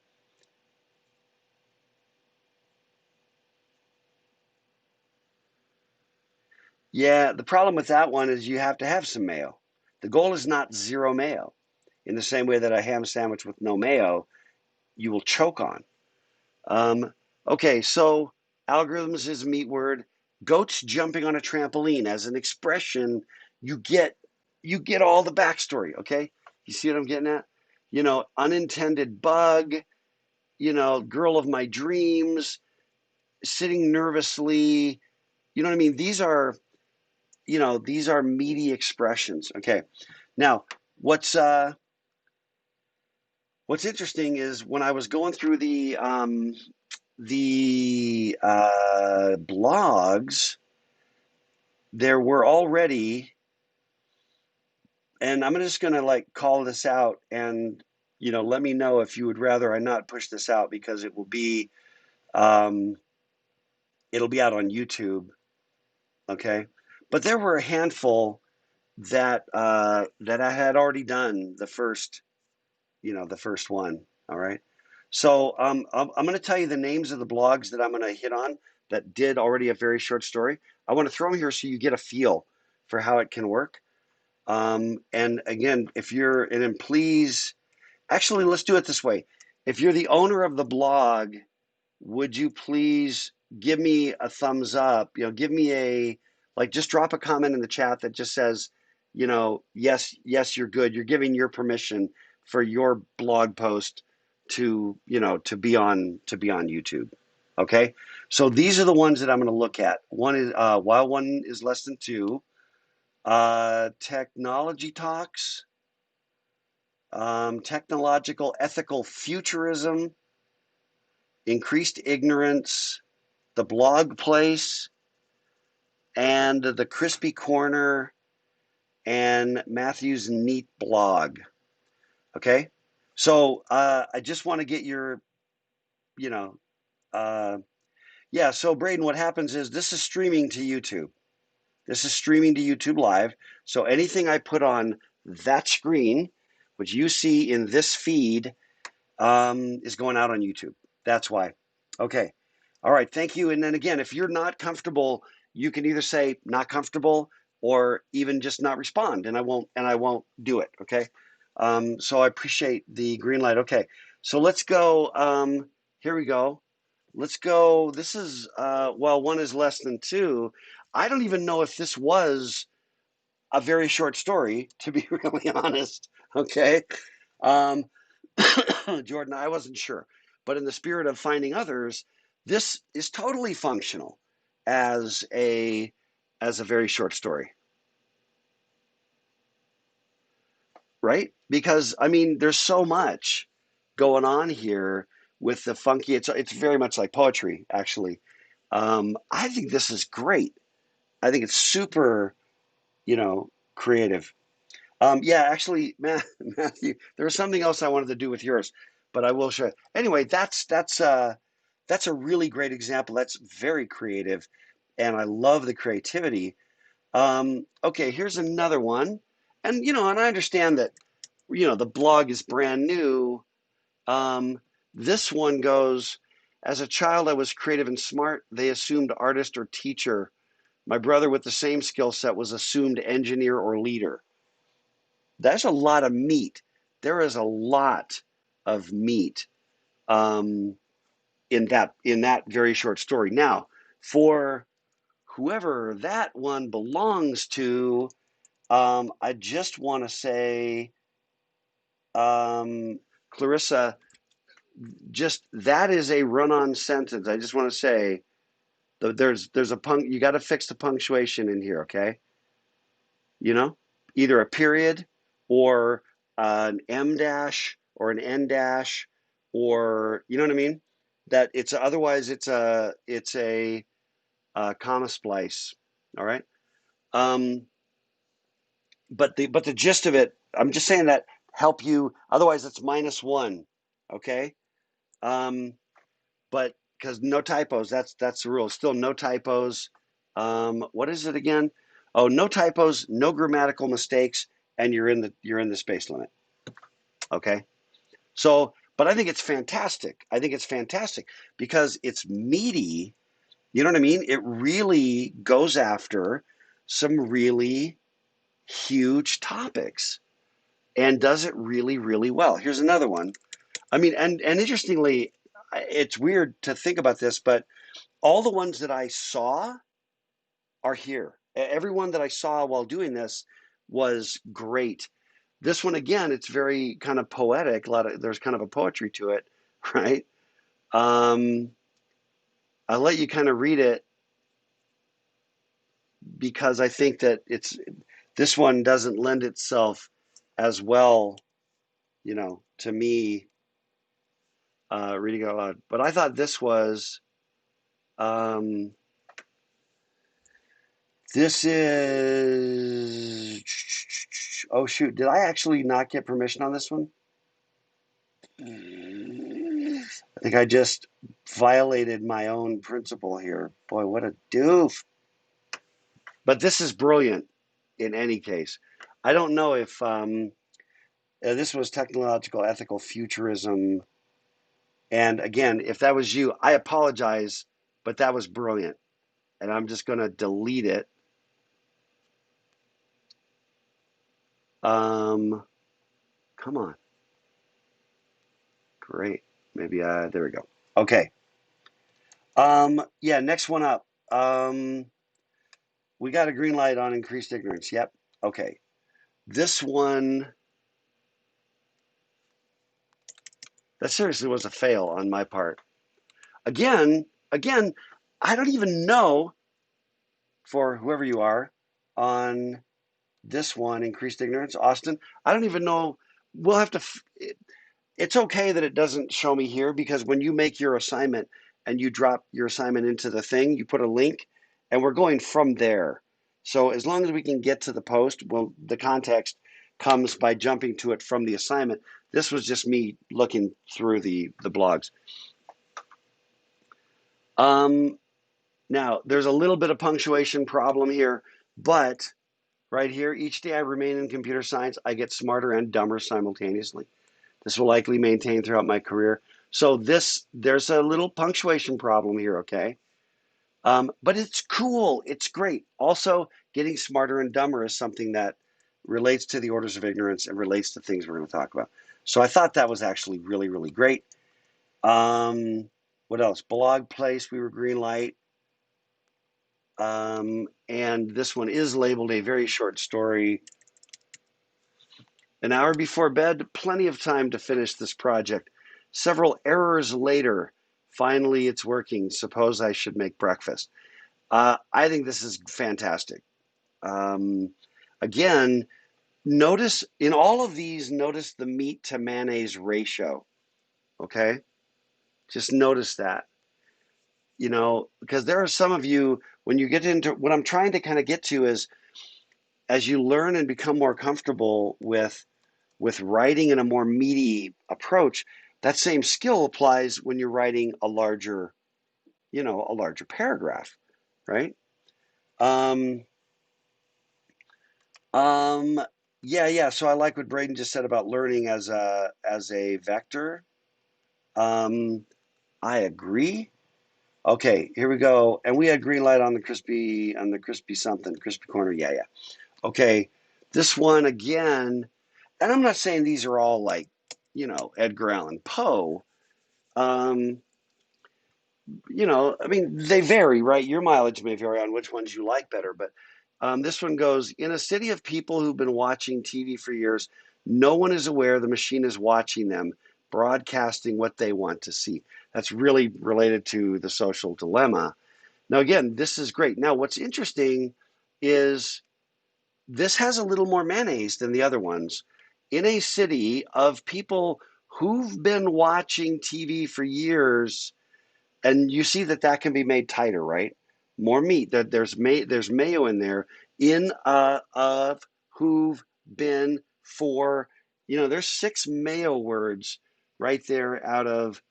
Yeah, the problem with that one is you have to have some mayo. The goal is not 0 mayo. In the same way that a ham sandwich with no mayo, you will choke on. Um, okay, so algorithms is a meat word. Goats jumping on a trampoline as an expression, you get all the backstory, okay? You see what I'm getting at? Unintended bug, girl of my dreams, sitting nervously. You know what I mean? These are meaty expressions. Okay. Now, what's interesting is when I was going through the blogs, there were already, and I'm just gonna like call this out, and let me know if you would rather I not push this out because um, it'll be out on YouTube, okay? But there were a handful that I had already done the first one. All right. So I'm going to tell you the names of the blogs that I'm going to hit on that did already a very short story. I want to throw them here so you get a feel for how it can work. And again, and then please, actually, let's do it this way. If you're the owner of the blog, would you please give me a thumbs up? Give me just drop a comment in the chat that just says, yes, yes, you're good. You're giving your permission for your blog post to be on YouTube. Okay. So these are the ones that I'm going to look at. One is while one is less than 2, technology talks, technological ethical futurism, increased ignorance, the blog place, and the crispy corner, and Matthew's neat blog. Okay, so I just want to get your, you know, yeah. So Braden, what happens is this is streaming to YouTube. This is streaming to YouTube live. So anything I put on that screen, which you see in this feed, is going out on YouTube. That's why. Okay. All right. Thank you. And then again, if you're not comfortable, you can either say not comfortable or even just not respond, and I won't do it. Okay. So I appreciate the green light. Okay. So let's go. Here we go. Let's go. This is well, one is less than 2. I don't even know if this was a very short story, to be really honest. Okay. Um, Jordan, I wasn't sure. But in the spirit of finding others, this is totally functional as a very short story, right? Because I mean, there's so much going on here with the funky. It's very much like poetry, actually. I think this is great. I think it's super, creative. Yeah, actually, Matthew, there was something else I wanted to do with yours, but I will show you. Anyway, that's a really great example. That's very creative, and I love the creativity. Okay, here's another one, and I understand that the blog is brand new. Um, this one goes, as a child, I was creative and smart. They assumed artist or teacher. My brother with the same skill set was assumed engineer or leader. That's a lot of meat. There is a lot of meat um, in that very short story. Now, for whoever that one belongs to, I just want to say Clarissa, just that is a run-on sentence. I just want to say there's a you got to fix the punctuation in here, okay? You know, either a period or an M dash or an N dash, or you know what I mean? That it's otherwise it's a comma splice. All right. Um, but the gist of it, I'm just saying that help you. Otherwise, it's -1. Okay. Um, but because no typos, that's the rule. Still no typos. What is it again? Oh, no typos, no grammatical mistakes, and you're in the space limit. Okay. So, but I think it's fantastic. I think it's fantastic because it's meaty. You know what I mean? It really goes after some really huge topics and does it really, really well. Here's another one. I mean, and interestingly, it's weird to think about this, but all the ones that I saw are here. Every one that I saw while doing this was great. This one again, it's very kind of poetic. There's kind of a poetry to it, right? Um, I'll let you kind of read it because I think that this one doesn't lend itself as well, to me reading it out loud. But I thought um, this is, oh shoot, did I actually not get permission on this one? I think I just violated my own principle here. Boy, what a doof. But this is brilliant in any case. I don't know if this was technological ethical futurism. And again, if that was you, I apologize, but that was brilliant. And I'm just going to delete it. Come on. Great. Maybe there we go. Okay. Yeah, next one up. We got a green light on increased ignorance. Yep. Okay. This one, that seriously was a fail on my part. Again, I don't even know, for whoever you are, on this one, increased ignorance, Austin. I don't even know. We'll have to. It's okay that it doesn't show me here because when you make your assignment and you drop your assignment into the thing, you put a link, and we're going from there. So as long as we can get to the post, well, the context comes by jumping to it from the assignment. This was just me looking through the blogs. Now, there's a little bit of punctuation problem here, but right here, each day I remain in computer science, I get smarter and dumber simultaneously. This will likely maintain throughout my career. So there's a little punctuation problem here, okay? But it's cool. It's great. Also, getting smarter and dumber is something that relates to the orders of ignorance and relates to things we're going to talk about. So I thought that was actually really, really great. What else? Blog place, we were green light. And this one is labeled a very short story. An hour before bed, plenty of time to finish this project. Several errors later, finally it's working. Suppose I should make breakfast. I think this is fantastic. Again, notice in all of these, notice the meat to mayonnaise ratio. Okay? Just notice that. Because there are some of you, when you get into what I'm trying to kind of get to is as you learn and become more comfortable with writing in a more meaty approach, that same skill applies when you're writing a larger paragraph, right? Um, um, yeah. So I like what Braden just said about learning as a vector. I agree. Okay, here we go. And we had green light on the crispy crispy corner. Yeah. Okay, this one again, and I'm not saying these are all like, Edgar Allan Poe. Um, I mean, they vary, right? Your mileage may vary on which ones you like better, but this one goes, in a city of people who've been watching TV for years, No one is aware the machine is watching them, broadcasting what they want to see. That's really related to the social dilemma. Now, again, this is great. Now, what's interesting is this has a little more mayonnaise than the other ones. In a city of people who've been watching TV for years, and you see that that can be made tighter, right? More meat. That there's mayo in there in of who've been for, there's 6 mayo words right there out of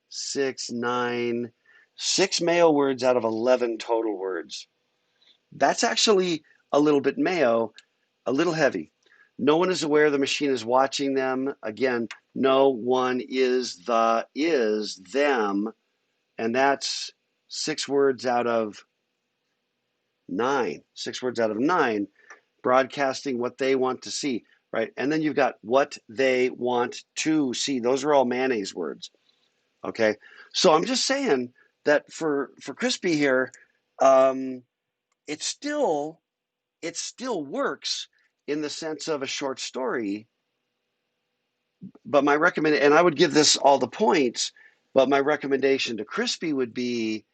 6, 9, 6 mayo words out of 11 total words. That's actually a little bit mayo, a little heavy. No one is aware the machine is watching them. Again, no one is them, and that's 6 words out of 9. 6 words out of 9, broadcasting what they want to see, right? And then you've got what they want to see. Those are all mayonnaise words. Okay, so I'm just saying that for Crispy here, um, it still works in the sense of a short story. But my recommend, and I would give this all the points, but my recommendation to Crispy would be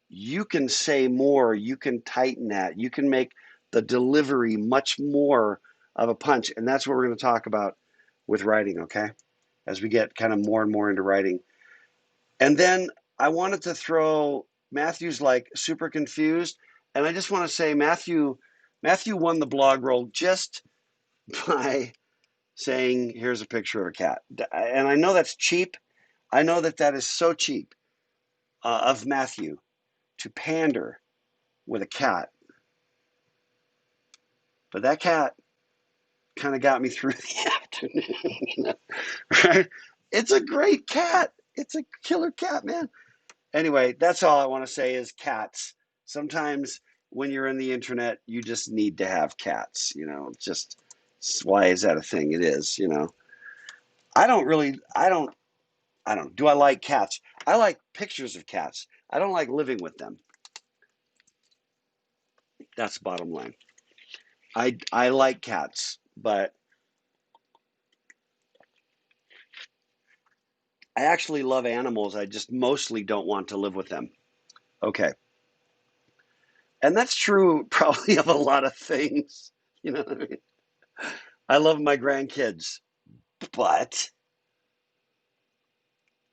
you can say more, you can tighten that, you can make the delivery much more of a punch. And that's what we're going to talk about with writing, okay? As we get kind of more and more into writing. And then I wanted to throw Matthew's like super confused. And I just want to say Matthew won the blog roll just by saying, here's a picture of a cat. And I know that's cheap. I know that that is so cheap of Matthew to pander with a cat. But that cat kind of got me through the afternoon. Right? It's a great cat. It's a killer cat, man. Anyway, that's all I want to say is cats. Sometimes when you're in the internet, you just need to have cats, just why is that a thing? It is. I don't really, do I like cats? I like pictures of cats. I don't like living with them. That's the bottom line. I like cats, but I actually love animals. I just mostly don't want to live with them. Okay. And that's true probably of a lot of things. You know what I mean? I love my grandkids, but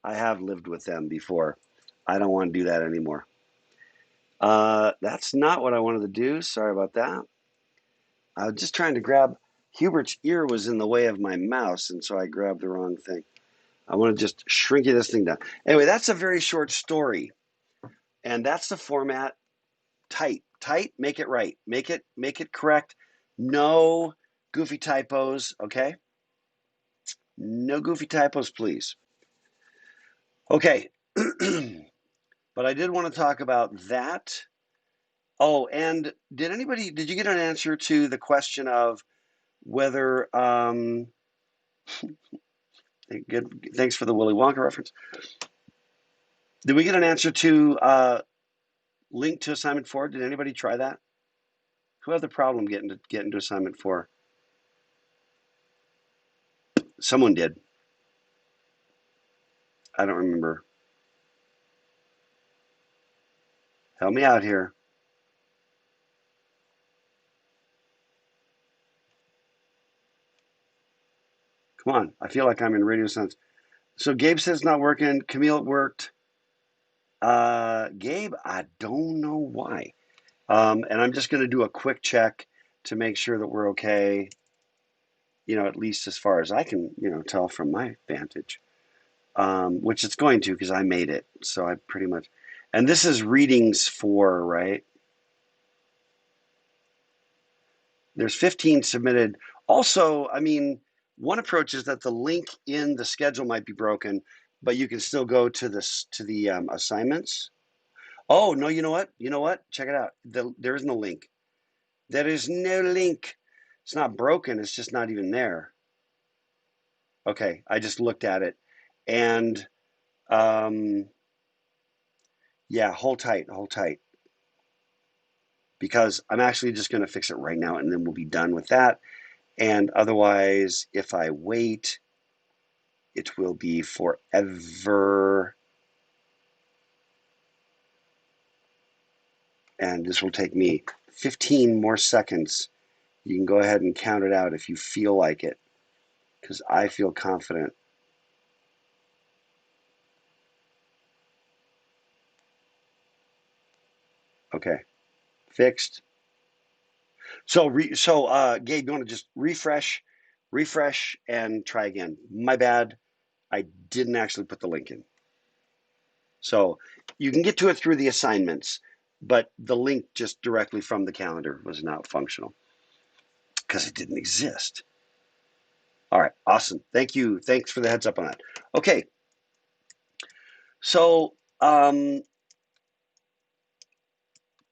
I have lived with them before. I don't want to do that anymore. That's not what I wanted to do. Sorry about that. I was just trying to grab, Hubert's ear was in the way of my mouse, and so I grabbed the wrong thing. I want to just shrink this thing down. Anyway, that's a very short story, and that's the format. Tight, make it right, make it correct. No goofy typos, okay? No goofy typos, please. Okay, but I did want to talk about that. Oh, and did you get an answer to the question of whether, good, thanks for the Willy Wonka reference. Did we get an answer to link to assignment 4? Did anybody try that? Who had the problem getting to assignment 4? Someone did. I don't remember. Help me out here. Come on. I feel like I'm in radio silence. So Gabe says it's not working. Camille, it worked. Gabe, I don't know why. And I'm just going to do a quick check to make sure that we're okay, at least as far as I can, tell from my vantage, which it's going to because I made it. So I pretty much, and this is readings 4, right? There's 15 submitted. Also, I mean, one approach is that the link in the schedule might be broken, but you can still go to the assignments. Oh, no, you know what? You know what? Check it out. There is no link. There is no link. It's not broken. It's just not even there. Okay, I just looked at it. And yeah, hold tight, because I'm actually just going to fix it right now, and then we'll be done with that. And otherwise, if I wait, it will be forever. And this will take me 15 more seconds. You can go ahead and count it out if you feel like it, because I feel confident. Okay, fixed. So, Gabe, you want to just refresh, and try again? My bad. I didn't actually put the link in. So you can get to it through the assignments, but the link just directly from the calendar was not functional because it didn't exist. All right, awesome. Thank you. Thanks for the heads up on that. Okay, so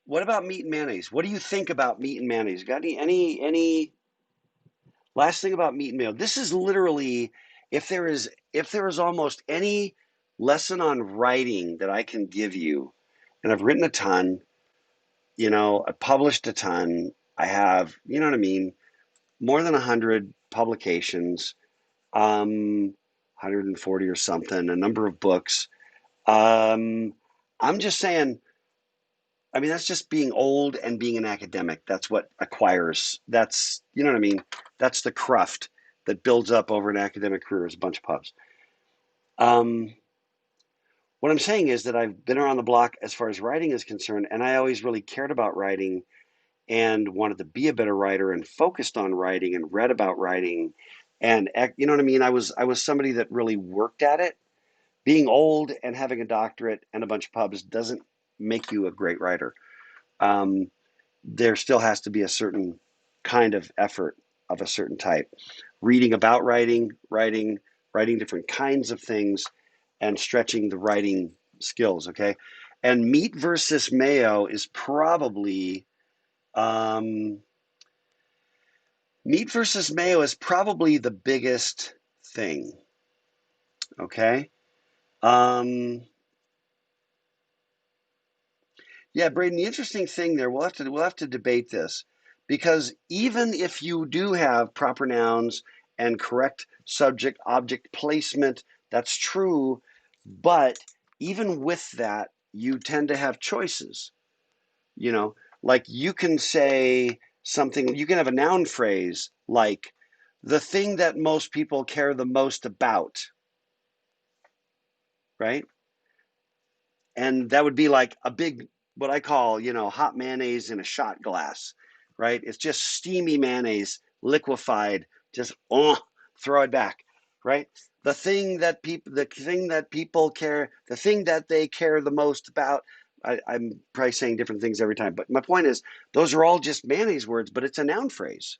what about meat and mayonnaise? What do you think about meat and mayonnaise? Got any last thing about meat and mayo? This is literally if there is almost any lesson on writing that I can give you, and I've written a ton, I published a ton. I have, you know what I mean, more than 100 publications, 140 or something, a number of books. Um, I'm just saying, I mean, that's just being old and being an academic. That's what acquires. That's, you know what I mean? That's the cruft that builds up over an academic career is a bunch of pubs. Um, what I'm saying is that I've been around the block as far as writing is concerned, and I always really cared about writing and wanted to be a better writer and focused on writing and read about writing. And you know what I mean? I was somebody that really worked at it. Being old and having a doctorate and a bunch of pubs doesn't make you a great writer. Um, there still has to be a certain kind of effort of a certain type. Reading about writing different kinds of things, and stretching the writing skills. Okay, and meat versus mayo is probably um, meat versus mayo is probably the biggest thing. Okay. Um, Yeah, Braden, the interesting thing there, we'll have to debate this because even if you do have proper nouns and correct subject object placement, that's true, but even with that, you tend to have choices, you know, like you can say something, you can have a noun phrase like the thing that most people care the most about, right? And that would be like a big, what I call, hot mayonnaise in a shot glass, right? It's just steamy mayonnaise, liquefied, just throw it back, right? The thing that people care, the thing that they care the most about. I'm probably saying different things every time, but my point is, those are all just mayonnaise words, but it's a noun phrase.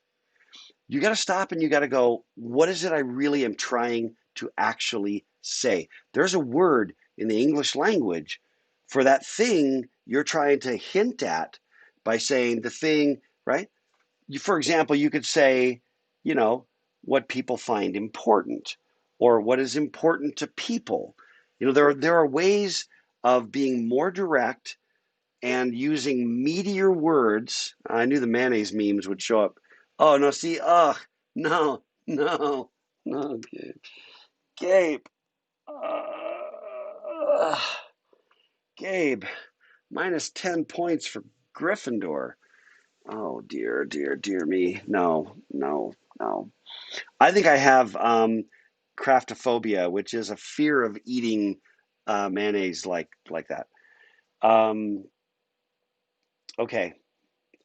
You got to stop and you got to go, what is it I really am trying to actually say? There's a word in the English language for that thing you're trying to hint at by saying the thing, right? For example, you could say, you know, what people find important or what is important to people. There are ways of being more direct and using meatier words. I knew the mayonnaise memes would show up. Oh, no, see, no, no, no, Gabe. Gabe, uh, Gabe, minus 10 points for Gryffindor. Oh, dear, dear, dear me. No, no, no. I think I have craftophobia, which is a fear of eating mayonnaise like that. Um, okay.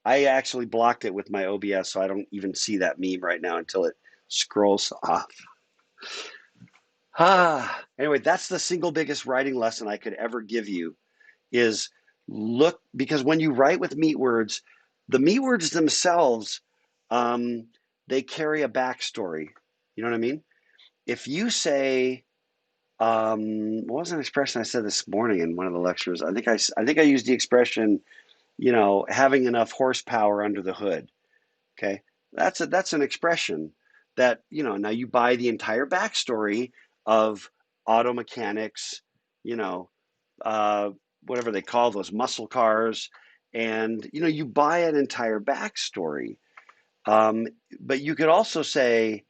I actually blocked it with my OBS, so I don't even see that meme right now until it scrolls off. Anyway, that's the single biggest writing lesson I could ever give you is look, because when you write with meat words, the meat words themselves, um, they carry a backstory. You know what I mean? If you say, what was an expression I said this morning in one of the lectures? I think I used the expression, having enough horsepower under the hood. Okay, that's an expression that now you buy the entire backstory of auto mechanics, you know, uh, whatever they call those muscle cars, and you buy an entire backstory. Um, but you could also say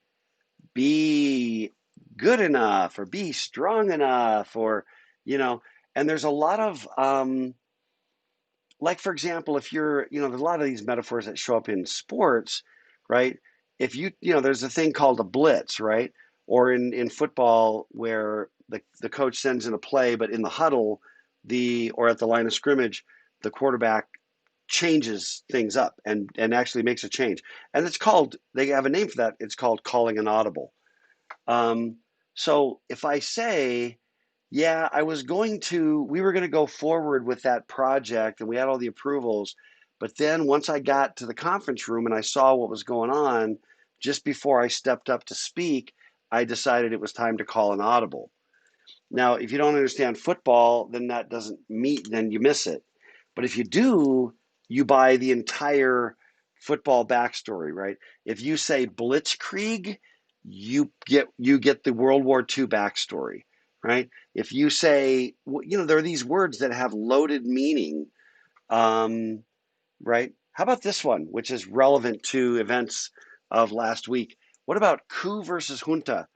be good enough or be strong enough or, you know, and there's a lot of, like, for example, if you're, there's a lot of these metaphors that show up in sports, right? If there's a thing called a blitz, right? Or in football where the coach sends in a play, but in the huddle, or at the line of scrimmage, the quarterback changes things up and actually makes a change. And they have a name for that. It's called calling an audible. Um, so if I say, yeah, we were going to go forward with that project and we had all the approvals. But then once I got to the conference room and I saw what was going on, just before I stepped up to speak, I decided it was time to call an audible. Now, if you don't understand football, then then you miss it. But if you do, you buy the entire football backstory, right? If you say blitzkrieg, you get the World War II backstory, right? If you say, there are these words that have loaded meaning, um, right? How about this one, which is relevant to events of last week? What about coup versus junta?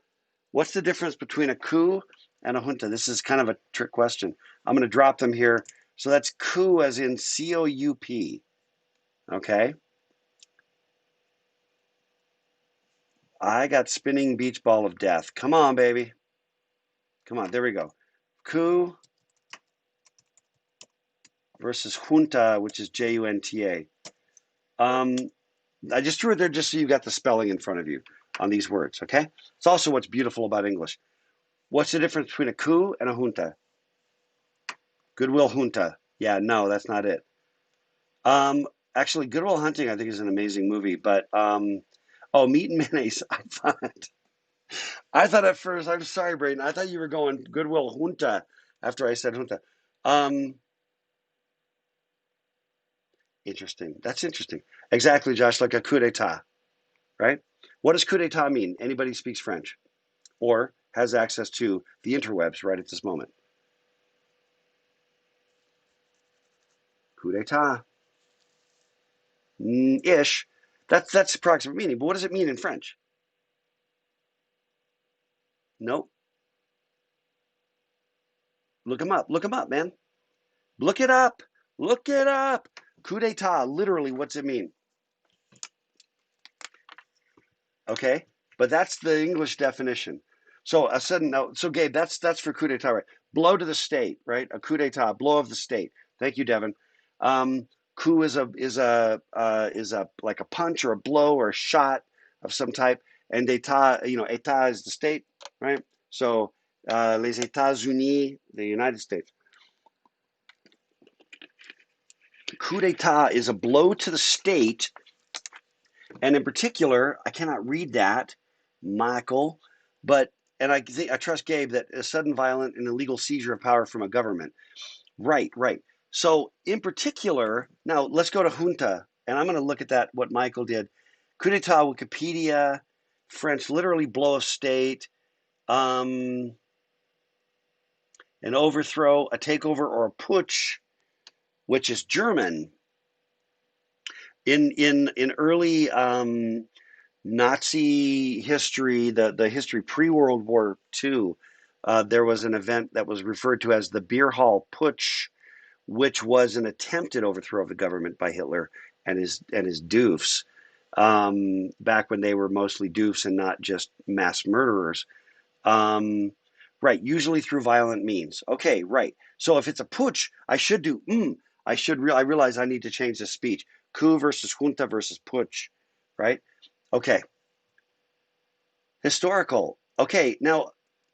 What's the difference between a coup and a junta? This is kind of a trick question. I'm going to drop them here. So that's coup as in COUP. Okay. I got spinning beach ball of death. Come on, baby. Come on. There we go. Coup versus junta, which is JUNTA. I just threw it there just so you got the spelling in front of you on these words. Okay. It's also what's beautiful about English. What's the difference between a coup and a junta? Goodwill Junta. Yeah, no, that's not it. Um, Actually, Good Will Hunting, I think, is an amazing movie. But oh, Meat and Mayonnaise. I thought at first. I'm sorry, Braden. I thought you were going Goodwill Junta after I said Junta. Um, Interesting. That's interesting. Exactly, Josh. Like a coup d'état, right? What does coup d'état mean? Anybody speaks French or has access to the interwebs right at this moment. Coup d'état, ish. That's approximate meaning. But what does it mean in French? Nope. Look them up. Look them up, man. Look it up. Look it up. Coup d'etat, literally, what's it mean? Okay, but that's the English definition. So a sudden no. So Gabe, that's for coup d'etat, right? Blow to the state, right? A coup d'etat, blow of the state. Thank you, Devin. Coup is a like a punch or a blow or a shot of some type, and d'état, état is the state, right? So les États-Unis, the United States. Coup d'etat is a blow to the state, and in particular, I cannot read that, Michael, but and I trust Gabe that a sudden, violent, and illegal seizure of power from a government. Right, right. So in particular, now let's go to junta, and I'm going to look at that what Michael did. Coup d'etat, Wikipedia, French, literally blow of state, um, an overthrow, a takeover, or a putsch, which is German. In early Nazi history, the history pre-World War II, there was an event that was referred to as the Beer Hall Putsch, which was an attempted overthrow of the government by Hitler and his doofs, back when they were mostly doofs and not just mass murderers. Um, right, usually through violent means. Okay, right. So if it's a putsch, I should do. I realize I need to change the speech. Coup versus junta versus putsch, right? Okay, historical. Okay, now,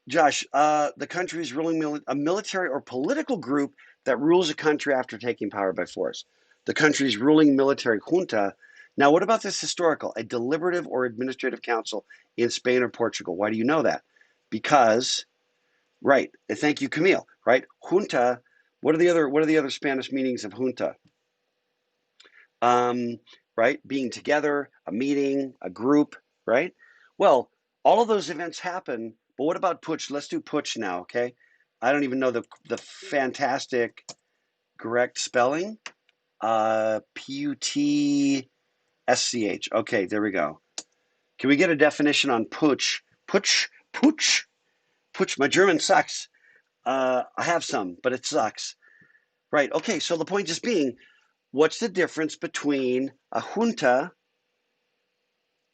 Josh, the country's ruling a military or political group that rules a country after taking power by force. The country's ruling military junta. Now, what about this historical? A deliberative or administrative council in Spain or Portugal. Why do you know that? Because, right. Thank you, Camille. Right, junta. What are the other Spanish meanings of junta? um, right? Being together, a meeting, a group, right? Well, all of those events happen, but what about putsch? Let's do putsch now, okay? I don't even know the fantastic correct spelling. Putsch. SCH. Okay, there we go. Can we get a definition on putsch? Putsch, putsch, putsch. My German sucks. I have some, but it sucks. Right. Okay. So the point just being, what's the difference between a junta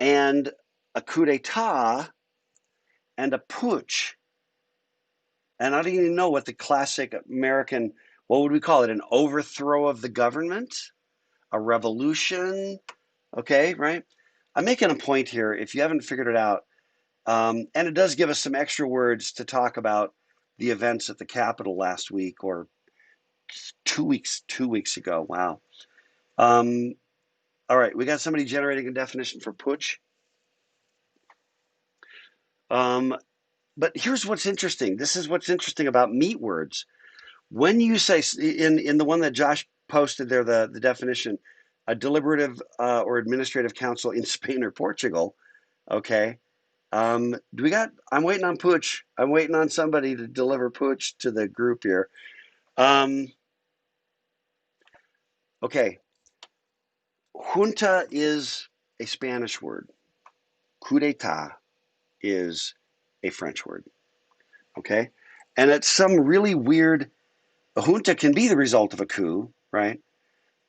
and a coup d'état and a putsch? And I don't even know what the classic American, what would we call it? An overthrow of the government? A revolution? Okay, right? I'm making a point here, if you haven't figured it out. And it does give us some extra words to talk about the events at the Capitol last week or 2 weeks ago. Wow. All right, we got somebody generating a definition for putsch. But here's what's interesting. This is what's interesting about meat words. When you say in the one that Josh posted there, the definition, a deliberative or administrative council in Spain or Portugal. Okay. Do we got? I'm waiting on putsch. I'm waiting on somebody to deliver putsch to the group here. Okay. Junta is a Spanish word. Coup d'état is a French word. Okay. And it's some really weird. A junta can be the result of a coup, right?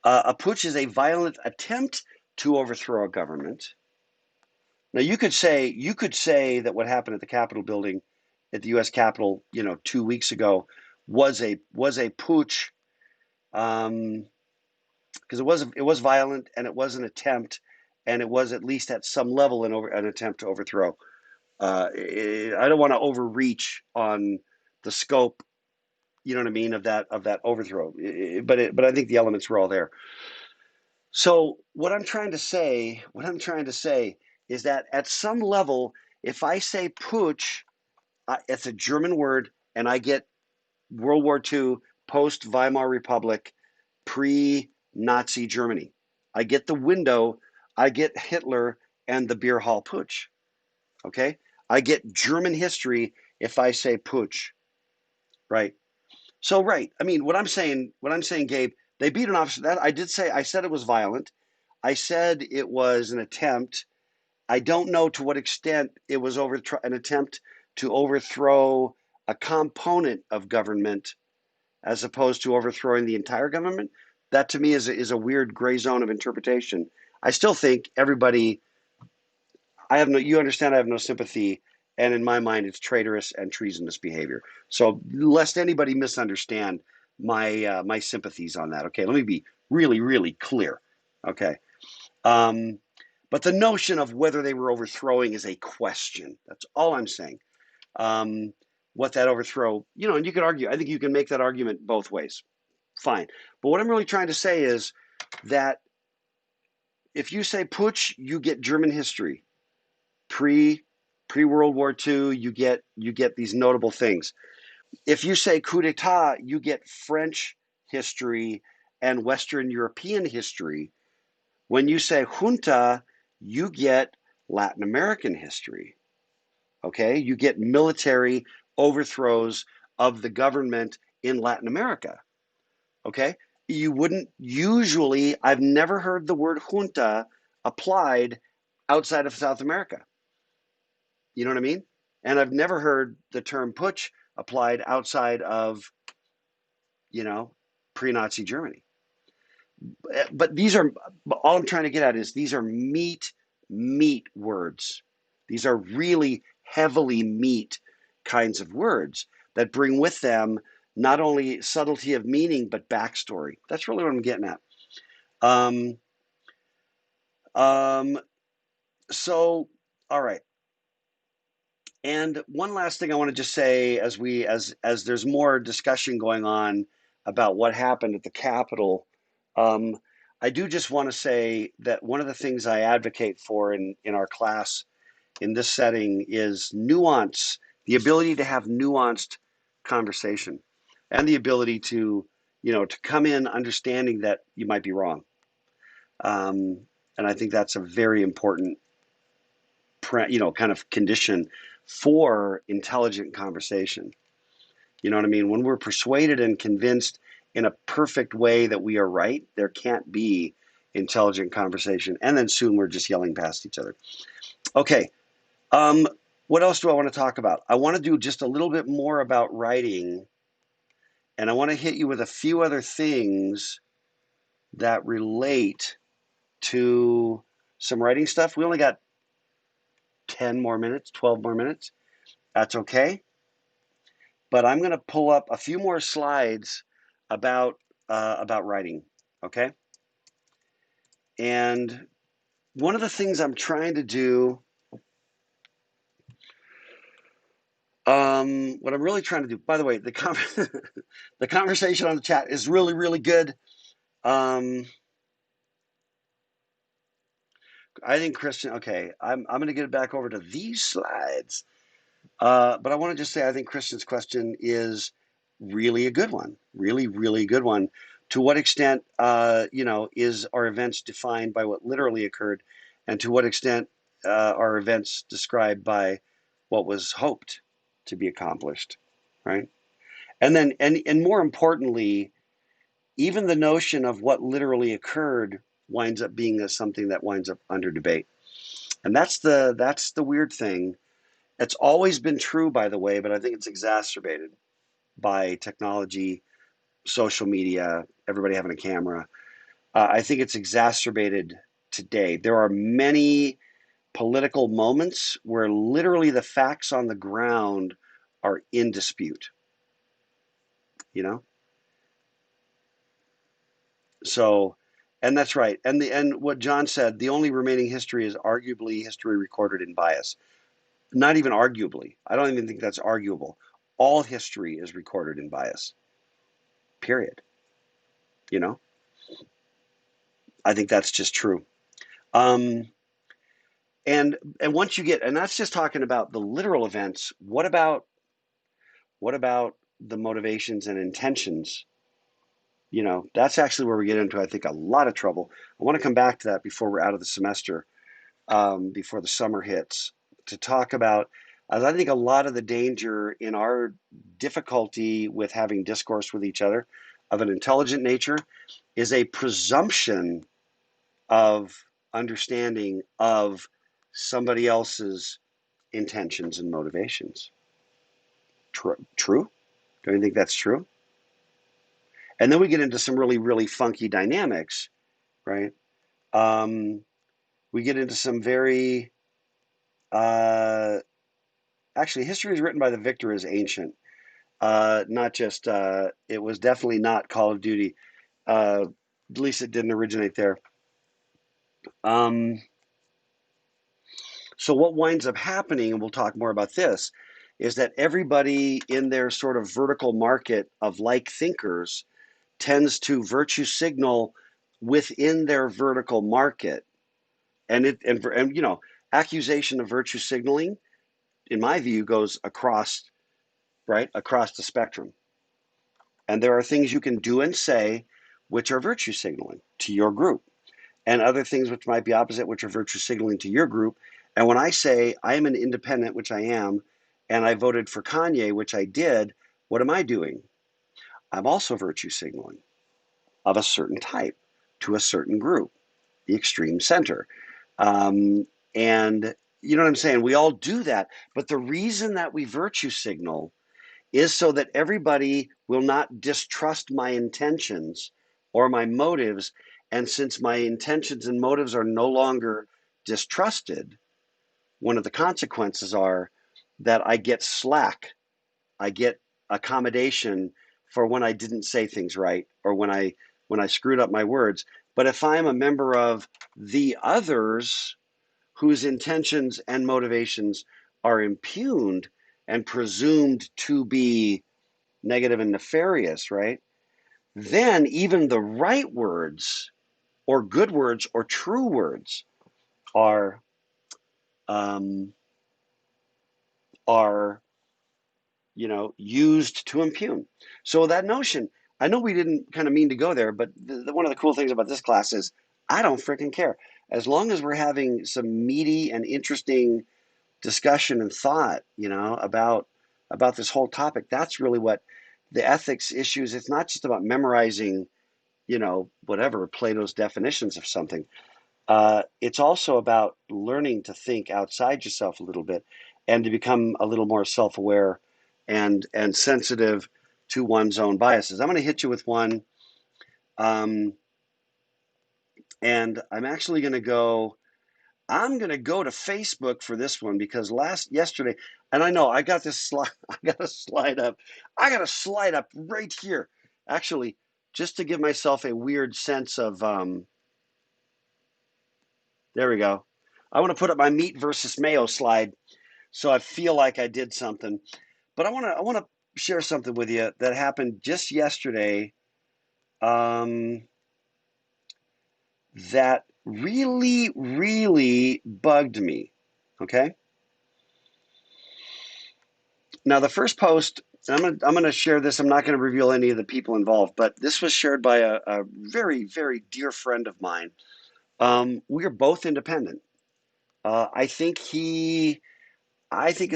A putsch is a violent attempt to overthrow a government. Now you could say that what happened at the Capitol building, at the U.S. Capitol, 2 weeks ago, was a putsch, because it was violent and it was an attempt, and it was at least at some level an attempt to overthrow. I don't want to overreach on the scope, you know what I mean, of that overthrow, but I think the elements were all there. So what I'm trying to say is that at some level, if I say putsch, it's a German word, and I get World War II, post Weimar Republic, pre-Nazi Germany. I get the window, I get Hitler and the beer hall putsch. Okay, I get German history if I say putsch, right? So right, I mean, what I'm saying, Gabe, they beat an officer. That I said it was violent. I said it was an attempt. I don't know to what extent it was an attempt to overthrow a component of government as opposed to overthrowing the entire government. That to me is a weird gray zone of interpretation. I still think everybody, you understand, I have no sympathy. And in my mind, it's traitorous and treasonous behavior. So lest anybody misunderstand my sympathies on that. Okay, let me be really, really clear. Okay. But the notion of whether they were overthrowing is a question. That's all I'm saying. What that overthrow, and you could argue, I think you can make that argument both ways. Fine. But what I'm really trying to say is that if you say putsch, you get German history. Pre World War II, you get these notable things. If you say coup d'état, you get French history and Western European history. When you say junta, you get Latin American history. Okay, you get military overthrows of the government in Latin America. Okay, you wouldn't usually, I've never heard the word junta applied outside of South America. You know what I mean? And I've never heard the term putsch applied outside of, pre-Nazi Germany. But all I'm trying to get at is these are meat words. These are really heavily meat kinds of words that bring with them not only subtlety of meaning, but backstory. That's really what I'm getting at. So, all right. And one last thing I want to just say, as there's more discussion going on about what happened at the Capitol, I do just want to say that one of the things I advocate for in our class in this setting is nuance, the ability to have nuanced conversation, and the ability to come in understanding that you might be wrong. And I think that's a very important kind of condition for intelligent conversation. You know what I mean? When we're persuaded and convinced in a perfect way that we are right, there can't be intelligent conversation, and then soon we're just yelling past each other. Okay. What else do I want to talk about? I want to do just a little bit more about writing, and I want to hit you with a few other things that relate to some writing stuff. We only got 10 more minutes, 12 more minutes. That's okay. But I'm going to pull up a few more slides about writing, okay? And one of the things I'm trying to do, what I'm really trying to do, by the way, the the conversation on the chat is really, really good. I think Christian, okay, I'm going to get it back over to these slides. But I want to just say I think Christian's question is really a good one, really, really good one. To what extent, is our events defined by what literally occurred, and to what extent are events described by what was hoped to be accomplished, right? And then, and more importantly, even the notion of what literally occurred winds up being something that winds up under debate, and that's the weird thing. It's always been true, by the way, but I think it's exacerbated by technology, social media, everybody having a camera. I think it's exacerbated today. There are many political moments where literally the facts on the ground are in dispute, you know? So, and that's right. And what John said, the only remaining history is arguably history recorded in bias. Not even arguably. I don't even think that's arguable. All history is recorded in bias. Period. You know, I think that's just true. Um, and once you get, and that's just talking about the literal events. What about the motivations and intentions? You know, that's actually where we get into, I think, a lot of trouble. I want to come back to that before we're out of the semester, before the summer hits, to talk about. As I think a lot of the danger in our difficulty with having discourse with each other of an intelligent nature is a presumption of understanding of somebody else's intentions and motivations. True? Don't you think that's true? And then we get into some really, really funky dynamics, right? Um, we get into some very, uh, actually, history is written by the victor is ancient. Not just, it was definitely not Call of Duty. At least it didn't originate there. Um, So what winds up happening, and we'll talk more about this, is that everybody in their sort of vertical market of like thinkers tends to virtue signal within their vertical market. And accusation of virtue signaling, in my view, goes across, right, across the spectrum. And there are things you can do and say which are virtue signaling to your group, and other things which might be opposite, which are virtue signaling to your group. And when I say I am an independent, which I am, and I voted for Kanye, which I did, what am I doing? I'm also virtue signaling of a certain type to a certain group, the extreme center. And you know what I'm saying? We all do that. But the reason that we virtue signal is so that everybody will not distrust my intentions or my motives. And since my intentions and motives are no longer distrusted, one of the consequences are that I get slack. I get accommodation for when I didn't say things right or when I screwed up my words. But if I'm a member of the others whose intentions and motivations are impugned and presumed to be negative and nefarious, right? Then even the right words or good words or true words are um, are used to impugn. So that notion, I know we didn't kind of mean to go there, but one of the cool things about this class is I don't freaking care. As long as we're having some meaty and interesting discussion and thought, about this whole topic, that's really what the ethics issues. It's not just about memorizing whatever, Plato's definitions of something. It's also about learning to think outside yourself a little bit and to become a little more self-aware and sensitive to one's own biases. I'm going to hit you with one, and I'm actually going to go. I'm going to go to Facebook for this one because yesterday, and I know I got this slide. I got a slide up. I got a slide up right here, actually, just to give myself a weird sense of. There we go. I want to put up my meat versus mayo slide, so I feel like I did something. But I want to share something with you that happened just yesterday. That really, really bugged me. Okay. Now the first post, and I'm gonna share this. I'm not going to reveal any of the people involved, but this was shared by a very, very dear friend of mine. We are both independent. I think his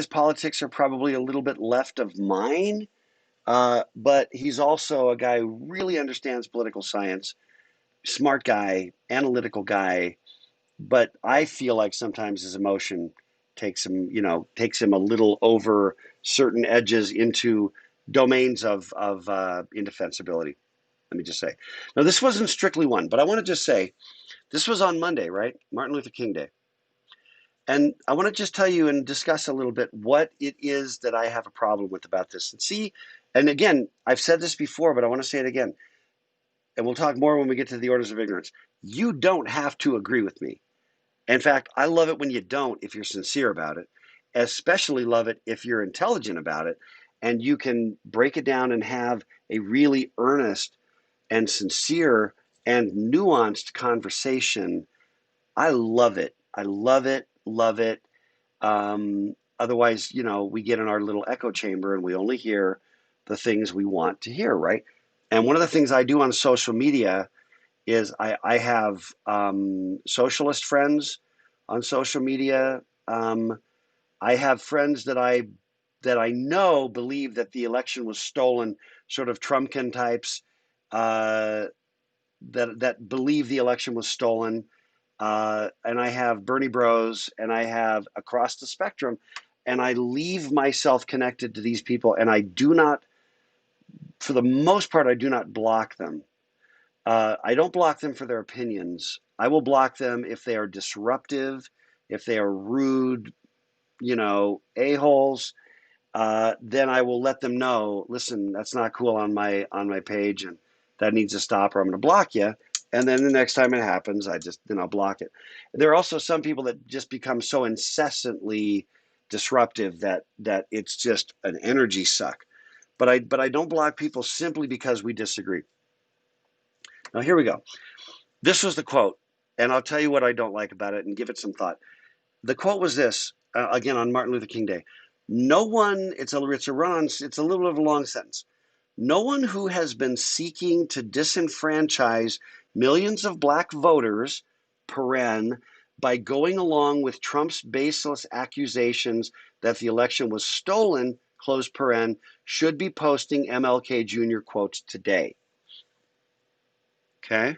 politics are probably a little bit left of mine, but he's also a guy who really understands political science, smart guy, analytical guy. But I feel like sometimes his emotion takes him a little over certain edges into domains of indefensibility. Let me just say. Now, this wasn't strictly one, but I want to just say this was on Monday, right? Martin Luther King Day. And I want to just tell you and discuss a little bit what it is that I have a problem with about this. And see, and again, I've said this before, but I want to say it again. And we'll talk more when we get to the orders of ignorance. You don't have to agree with me. In fact, I love it when you don't if you're sincere about it. Especially love it if you're intelligent about it and you can break it down and have a really earnest and sincere and nuanced conversation. I love it. I love it. Love it. Otherwise, we get in our little echo chamber and we only hear the things we want to hear, right? And one of the things I do on social media is I have socialist friends on social media. I have friends that I know believe that the election was stolen, sort of Trumpkin types uh, that believe the election was stolen. And I have Bernie Bros, and I have across the spectrum, and I leave myself connected to these people, and I do not, for the most part, I do not block them. I don't block them for their opinions. I will block them if they are disruptive, if they are rude, a-holes. Then I will let them know, listen, that's not cool on my page, and that needs to stop, or I'm going to block you. And then the next time it happens, I'll block it. There are also some people that just become so incessantly disruptive that it's just an energy suck. But I don't block people simply because we disagree. Now here we go. This was the quote, and I'll tell you what I don't like about it and give it some thought. The quote was this, again on Martin Luther King Day. No one, it's a little bit of a long sentence. No one who has been seeking to disenfranchise millions of black voters, paren, by going along with Trump's baseless accusations that the election was stolen, close paren, should be posting MLK Jr. quotes today. Okay?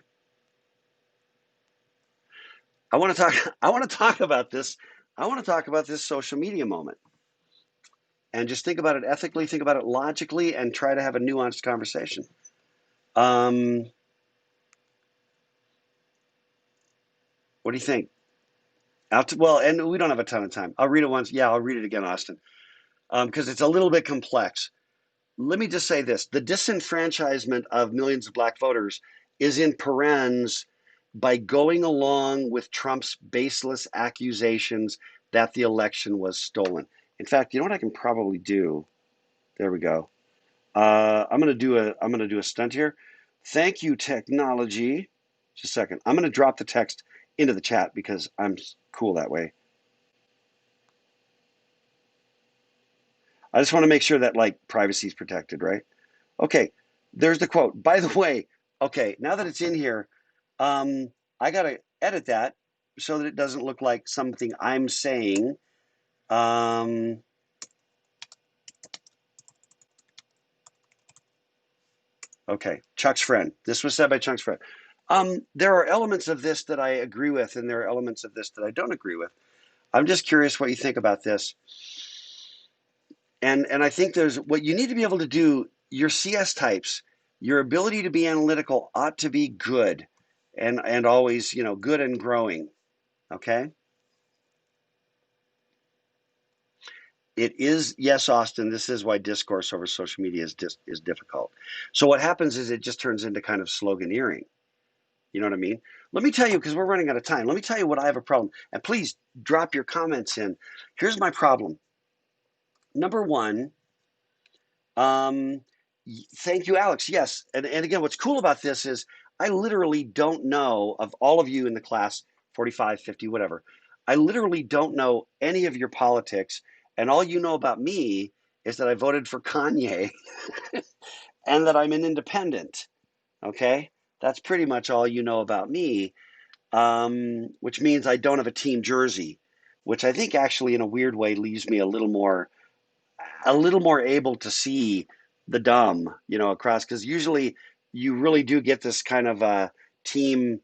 I want to talk about this. I want to talk about this social media moment. And just think about it ethically, think about it logically, and try to have a nuanced conversation. What do you think? Well, and we don't have a ton of time. I'll read it once. Yeah, I'll read it again, Austin, because it's a little bit complex. Let me just say this. The disenfranchisement of millions of black voters is in parens by going along with Trump's baseless accusations that the election was stolen. In fact, you know what I can probably do? There we go. I'm gonna do a stunt here. Thank you, technology. Just a second. I'm gonna drop the text into the chat because I'm cool that way. I just want to make sure that privacy is protected, right? Okay, there's the quote. By the way, okay, now that it's in here, I gotta edit that so that it doesn't look like something I'm saying. Okay, Chuck's friend. This was said by Chuck's friend. There are elements of this that I agree with, and there are elements of this that I don't agree with. I'm just curious what you think about this. And I think there's what you need to be able to do. Your CS types, your ability to be analytical ought to be good, and always good and growing. Okay. It is, yes, Austin. This is why discourse over social media is difficult. So what happens is it just turns into kind of sloganeering. You know what I mean? Let me tell you, because we're running out of time. Let me tell you what I have a problem. And please drop your comments in. Here's my problem. Number one, um, thank you, Alex. Yes. And again, what's cool about this is I literally don't know of all of you in the class, 45, 50, whatever. I literally don't know any of your politics. And all you know about me is that I voted for Kanye and that I'm an independent. Okay. That's pretty much all you know about me, which means I don't have a team jersey, which I think actually in a weird way leaves me a little more able to see the dumb, across, because usually you really do get this kind of team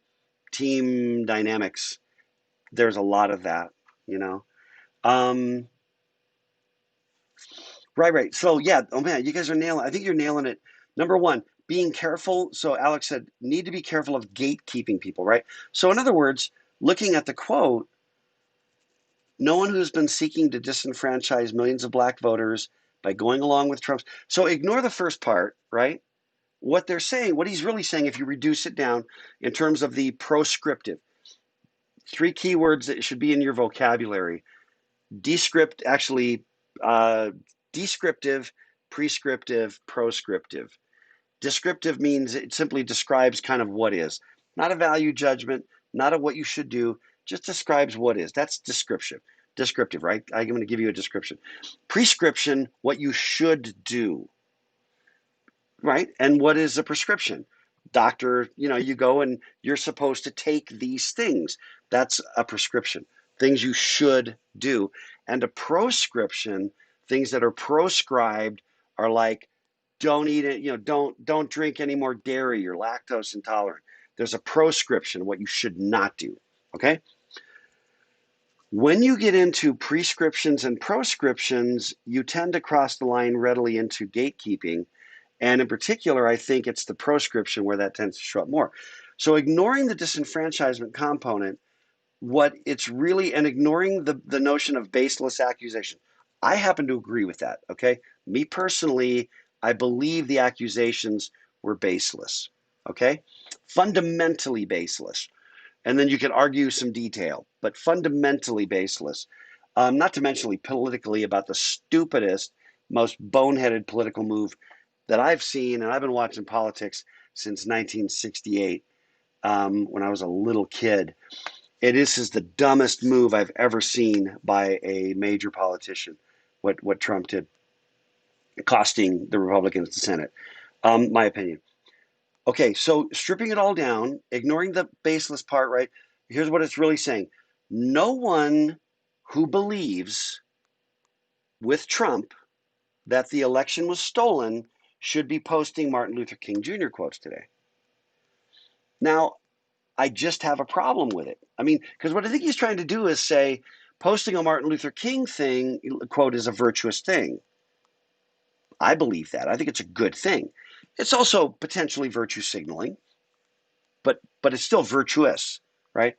team dynamics. There's a lot of that, you know. Um, right. So yeah, oh man, you guys are nailing. I think you're nailing it. Number one, being careful. So Alex said, need to be careful of gatekeeping people, right? So in other words, looking at the quote, no one who's been seeking to disenfranchise millions of black voters by going along with Trump's. So ignore the first part, right? What they're saying, what he's really saying, if you reduce it down in terms of the proscriptive, three keywords that should be in your vocabulary: descript, actually, uh, descriptive, prescriptive, proscriptive. Descriptive means it simply describes kind of what is, not a value judgment, not a what you should do, just describes what is. That's descriptive. Descriptive, right? I'm going to give you a description. Prescription, what you should do, right? And what is a prescription? Doctor, you go and you're supposed to take these things. That's a prescription, things you should do. And a proscription, things that are proscribed, are like, don't eat it, don't drink any more dairy, you're lactose intolerant. There's a proscription, what you should not do. Okay. When you get into prescriptions and proscriptions, you tend to cross the line readily into gatekeeping. And in particular, I think it's the proscription where that tends to show up more. So ignoring the disenfranchisement component, what it's really, and ignoring the notion of baseless accusation. I happen to agree with that, okay? Me personally, I believe the accusations were baseless, okay? Fundamentally baseless. And then you can argue some detail, but fundamentally baseless. Not to mention politically about the stupidest, most boneheaded political move that I've seen, and I've been watching politics since 1968, when I was a little kid. This is the dumbest move I've ever seen by a major politician, what Trump did, costing the Republicans the Senate. My opinion. Okay, so stripping it all down, ignoring the baseless part, right? Here's what it's really saying. No one who believes with Trump that the election was stolen should be posting Martin Luther King Jr. quotes today. Now, I just have a problem with it. I mean, because what I think he's trying to do is say posting a Martin Luther King quote is a virtuous thing. I believe that. I think it's a good thing. It's also potentially virtue signaling, but it's still virtuous, right?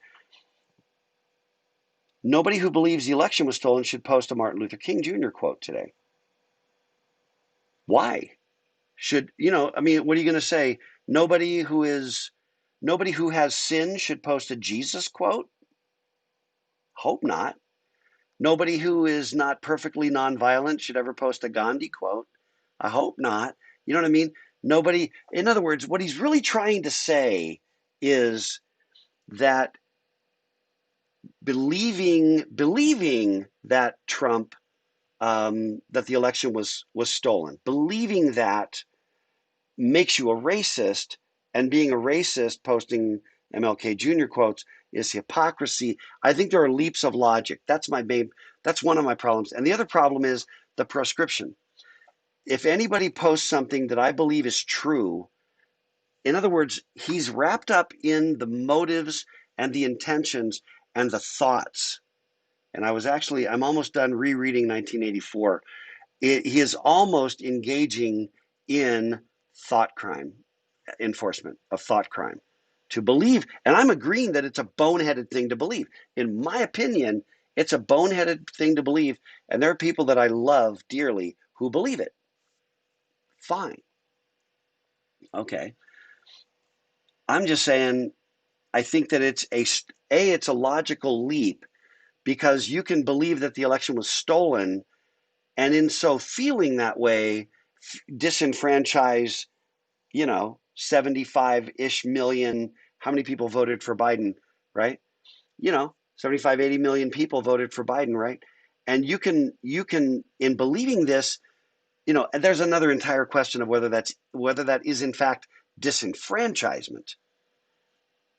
Nobody who believes the election was stolen should post a Martin Luther King Jr. quote today. Why? I mean, what are you going to say? Nobody who has sin should post a Jesus quote? Hope not. Nobody who is not perfectly nonviolent should ever post a Gandhi quote? I hope not. You know what I mean? Nobody, in other words, what he's really trying to say is that believing that Trump, that the election was stolen, believing that makes you a racist, and being a racist posting MLK Jr. quotes is hypocrisy. I think there are leaps of logic. That's one of my problems. And the other problem is the proscription. If anybody posts something that I believe is true, In other words, he's wrapped up in the motives and the intentions and the thoughts. And I'm almost done rereading 1984. He is almost engaging in thought crime, enforcement of thought crime. To believe, and I'm agreeing that it's a boneheaded thing to believe. In my opinion, it's a boneheaded thing to believe, and there are people that I love dearly who believe it. Fine. Okay. I'm just saying I think that it's a logical leap because you can believe that the election was stolen and in so feeling that way disenfranchise 75-ish million. How many people voted for Biden, right? 75-80 million people voted for Biden, right? And you can in believing this, and there's another entire question of whether that is in fact disenfranchisement.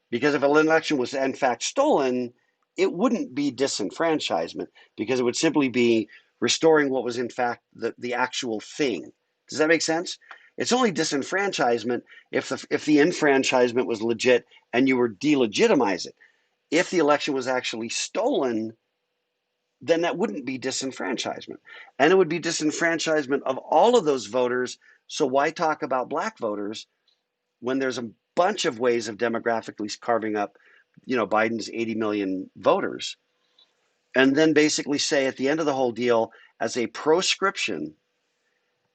Because if an election was in fact stolen, it wouldn't be disenfranchisement because it would simply be restoring what was in fact the actual thing. Does that make sense? It's only disenfranchisement if the enfranchisement was legit and you were delegitimize it. If the election was actually stolen, then that wouldn't be disenfranchisement. And it would be disenfranchisement of all of those voters. So why talk about black voters when there's a bunch of ways of demographically carving up, Biden's 80 million voters, and then basically say at the end of the whole deal, as a proscription,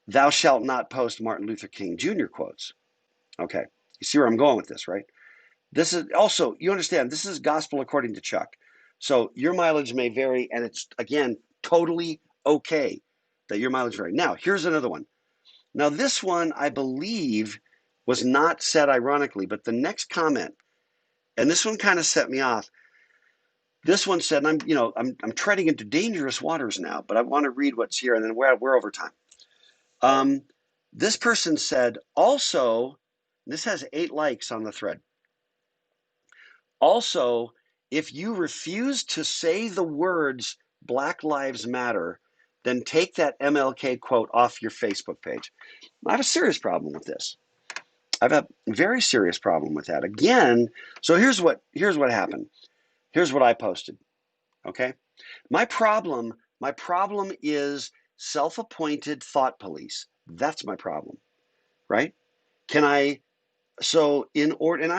thou shalt not post Martin Luther King Jr. quotes. Okay, you see where I'm going with this, right? This is also, you understand, this is gospel according to Chuck. So your mileage may vary, and it's, again, totally okay that your mileage vary. Now, here's another one. Now, this one, I believe, was not said ironically, but the next comment, and this one kind of set me off. This one said, and I'm treading into dangerous waters now, but I want to read what's here, and then we're over time. This person said, also, this has 8 likes on the thread. Also, if you refuse to say the words Black Lives Matter, then take that MLK quote off your Facebook page. I have a serious problem with this. I have a very serious problem with that. Again, so here's what happened. Here's what I posted. Okay? My problem is self-appointed thought police. That's my problem. Right? And I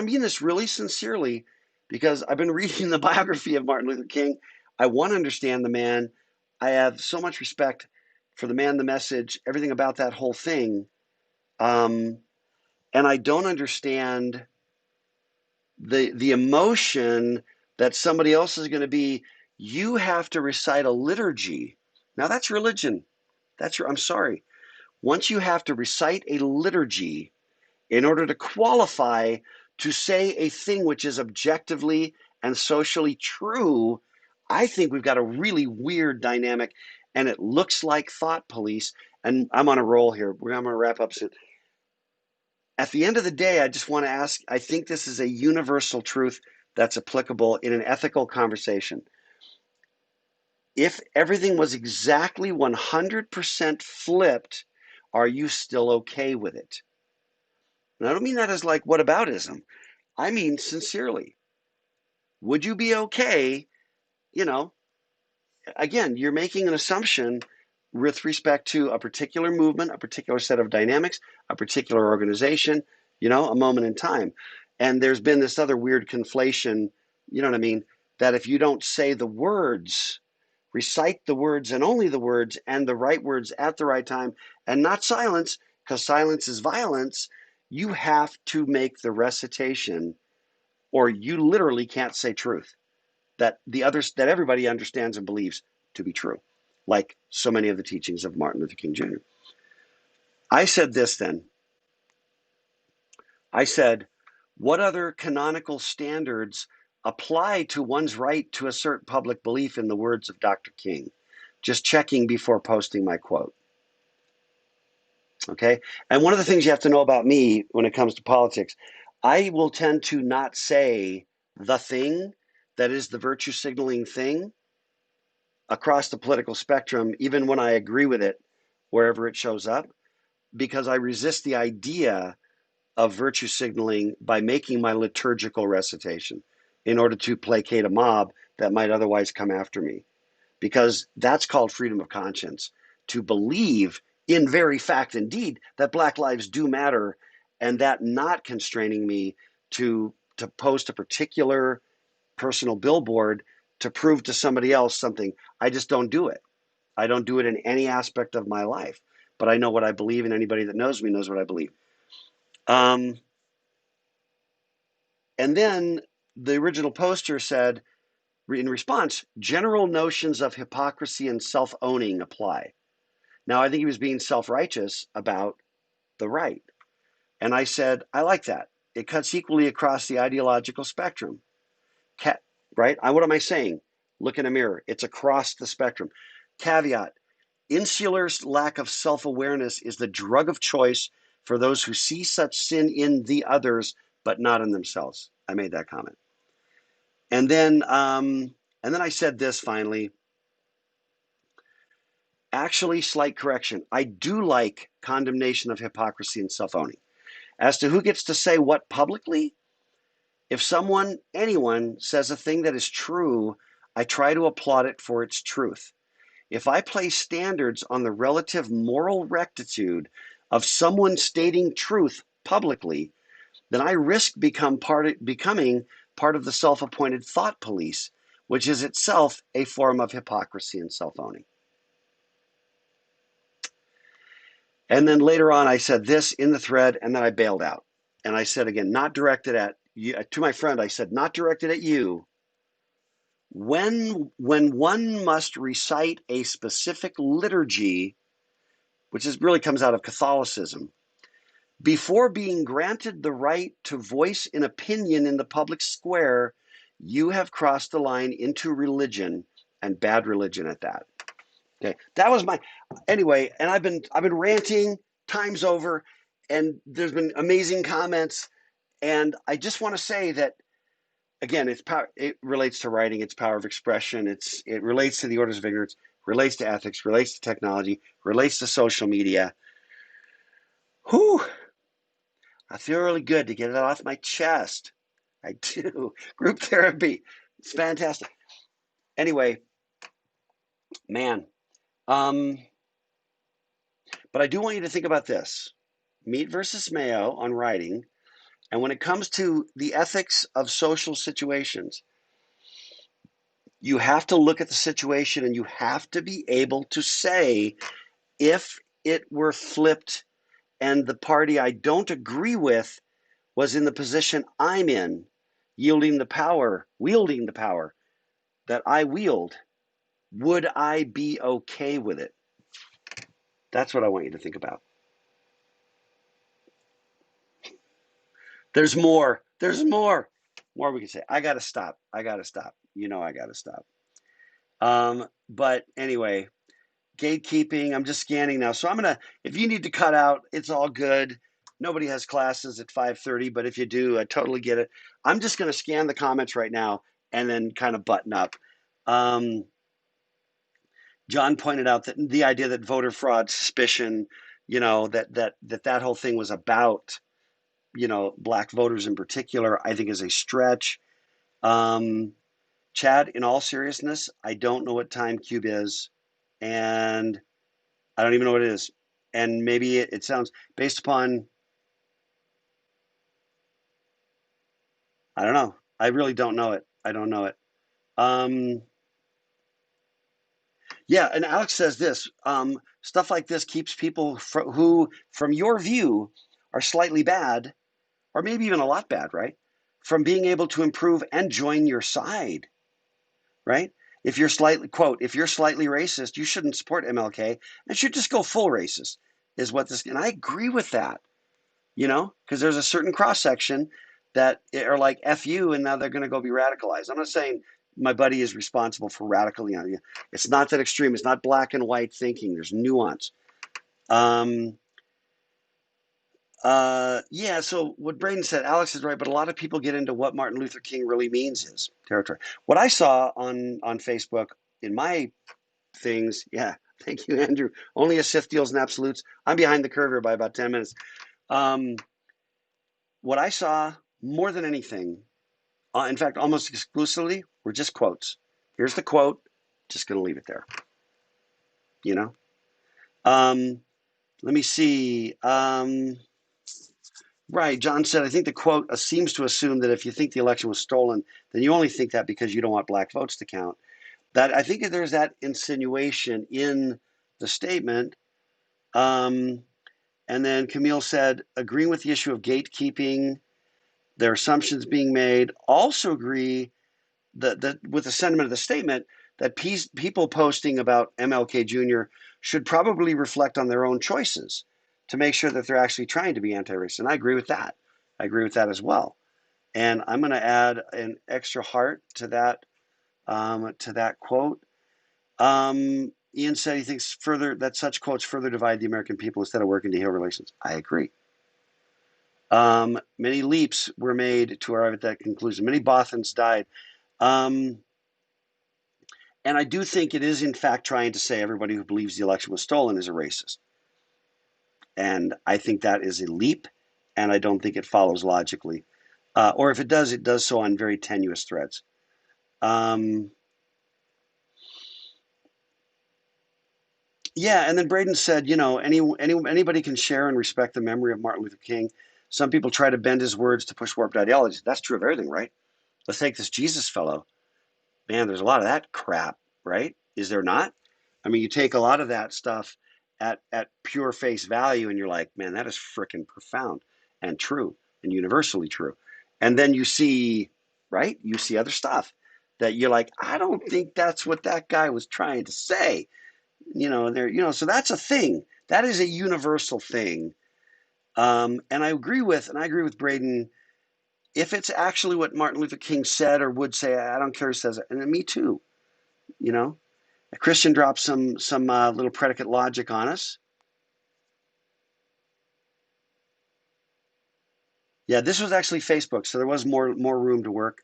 mean this really sincerely because I've been reading the biography of Martin Luther King. I want to understand the man. I have so much respect for the man, the message, everything about that whole thing. And I don't understand the emotion that somebody else is going to be. You have to recite a liturgy. Now that's religion. I'm sorry. Once you have to recite a liturgy in order to qualify to say a thing which is objectively and socially true, I think we've got a really weird dynamic, and it looks like thought police. And I'm on a roll here. I'm going to wrap up soon. At the end of the day, I just want to ask, I think this is a universal truth that's applicable in an ethical conversation. If everything was exactly 100% flipped, are you still okay with it? And I don't mean that as like whataboutism. I mean sincerely. Would you be okay? Again, you're making an assumption with respect to a particular movement, a particular set of dynamics, a particular organization, a moment in time. And there's been this other weird conflation, you know what I mean, that if you don't say the words, recite the words and only the words and the right words at the right time and not silence, because silence is violence, you have to make the recitation or you literally can't say truth that everybody understands and believes to be true, like so many of the teachings of Martin Luther King Jr. I said this then. I said, what other canonical standards apply to one's right to assert public belief in the words of Dr. King? Just checking before posting my quote. Okay? And one of the things you have to know about me when it comes to politics, I will tend to not say the thing that is the virtue signaling thing across the political spectrum, even when I agree with it, wherever it shows up, because I resist the idea of virtue signaling by making my liturgical recitation in order to placate a mob that might otherwise come after me. Because that's called freedom of conscience, to believe in very fact indeed that Black lives do matter, and that not constraining me to post a particular personal billboard to prove to somebody else something. I just don't do it. I don't do it in any aspect of my life, but I know what I believe, and anybody that knows me knows what I believe. And then the original poster said, in response, general notions of hypocrisy and self-owning apply. Now, I think he was being self-righteous about the right. And I said, I like that. It cuts equally across the ideological spectrum. Right? What am I saying? Look in a mirror. It's across the spectrum. Caveat, insular lack of self-awareness is the drug of choice for those who see such sin in the others, but not in themselves. I made that comment. And then I said this finally. Actually, slight correction. I do like condemnation of hypocrisy and self-owning. As to who gets to say what publicly, if anyone says a thing that is true, I try to applaud it for its truth. If I place standards on the relative moral rectitude of someone stating truth publicly, then I risk becoming part of the self-appointed thought police, which is itself a form of hypocrisy and self-owning. And then later on, I said this in the thread, and then I bailed out. And I said again, not directed at you. To my friend, I said, not directed at you. When one must recite a specific liturgy, which really comes out of Catholicism, before being granted the right to voice an opinion in the public square, you have crossed the line into religion, and bad religion at that. Okay, that was anyway, and I've been ranting times over, and there's been amazing comments, and I just want to say that again, it's power. It relates to writing. It's power of expression. It relates to the orders of ignorance. Relates to ethics. Relates to technology. Relates to social media. Whew! I feel really good to get it off my chest. I do. Group therapy. It's fantastic. Anyway, man. But I do want you to think about this. Meat versus Mayo on writing. And when it comes to the ethics of social situations, you have to look at the situation and you have to be able to say, if it were flipped and the party I don't agree with was in the position I'm in, wielding the power that I wield, would I be okay with it? That's what I want you to think about. There's more. More we can say. I gotta stop. You know I gotta stop. But anyway, gatekeeping. I'm just scanning now. So if you need to cut out, it's all good. Nobody has classes at 5:30, but if you do, I totally get it. I'm just gonna scan the comments right now and then kind of button up. John pointed out that the idea that voter fraud suspicion, that whole thing was about, Black voters in particular, I think is a stretch. Chad, in all seriousness, I don't know what time cube is, and I don't even know what it is. And maybe it sounds based upon, I don't know. I really don't know it. I don't know it. Yeah, and Alex says this, stuff like this keeps people who, from your view, are slightly bad, or maybe even a lot bad, right? From being able to improve and join your side, right? If you're slightly racist, you shouldn't support MLK and should just go full racist, and I agree with that, because there's a certain cross section that are like F you, and now they're going to go be radicalized. I'm not saying my buddy is responsible for radical, it's not that extreme. It's not black and white thinking. There's nuance. Yeah, so what Braden said, Alex is right, but a lot of people get into what Martin Luther King really means is territory. What I saw on Facebook in my things, yeah, thank you, Andrew. Only a Sith deals in absolutes. I'm behind the curve here by about 10 minutes. what I saw more than anything, in fact, almost exclusively, were just quotes. Here's the quote. Just going to leave it there. You know. Let me see. Right, John said, I think the quote seems to assume that if you think the election was stolen, then you only think that because you don't want black votes to count. That I think there's that insinuation in the statement. And then Camille said, agreeing with the issue of gatekeeping, their assumptions being made. Also agree that with the sentiment of the statement that people posting about MLK Jr. should probably reflect on their own choices to make sure that they're actually trying to be anti-racist. And I agree with that. I agree with that as well. And I'm going to add an extra heart to that quote. Ian said he thinks further that such quotes further divide the American people instead of working to heal relations. I agree. Many leaps were made to arrive at that conclusion. Many Bothans died. And I do think it is, in fact, trying to say everybody who believes the election was stolen is a racist. And I think that is a leap, and I don't think it follows logically. Or if it does so on very tenuous threads. Yeah, and then Braden said, anybody can share and respect the memory of Martin Luther King. Some people try to bend his words to push warped ideologies. That's true of everything, right? Let's take this Jesus fellow. Man, there's a lot of that crap, right? Is there not? I mean, you take a lot of that stuff at pure face value, and you're like, man, that is freaking profound and true and universally true. And then you see, right? You see other stuff that you're like, I don't think that's what that guy was trying to say. So that's a thing. That is a universal thing. And I agree with Braden. If it's actually what Martin Luther King said or would say, I don't care who says it. And me too. You know, a Christian drops some little predicate logic on us. Yeah, this was actually Facebook, so there was more room to work.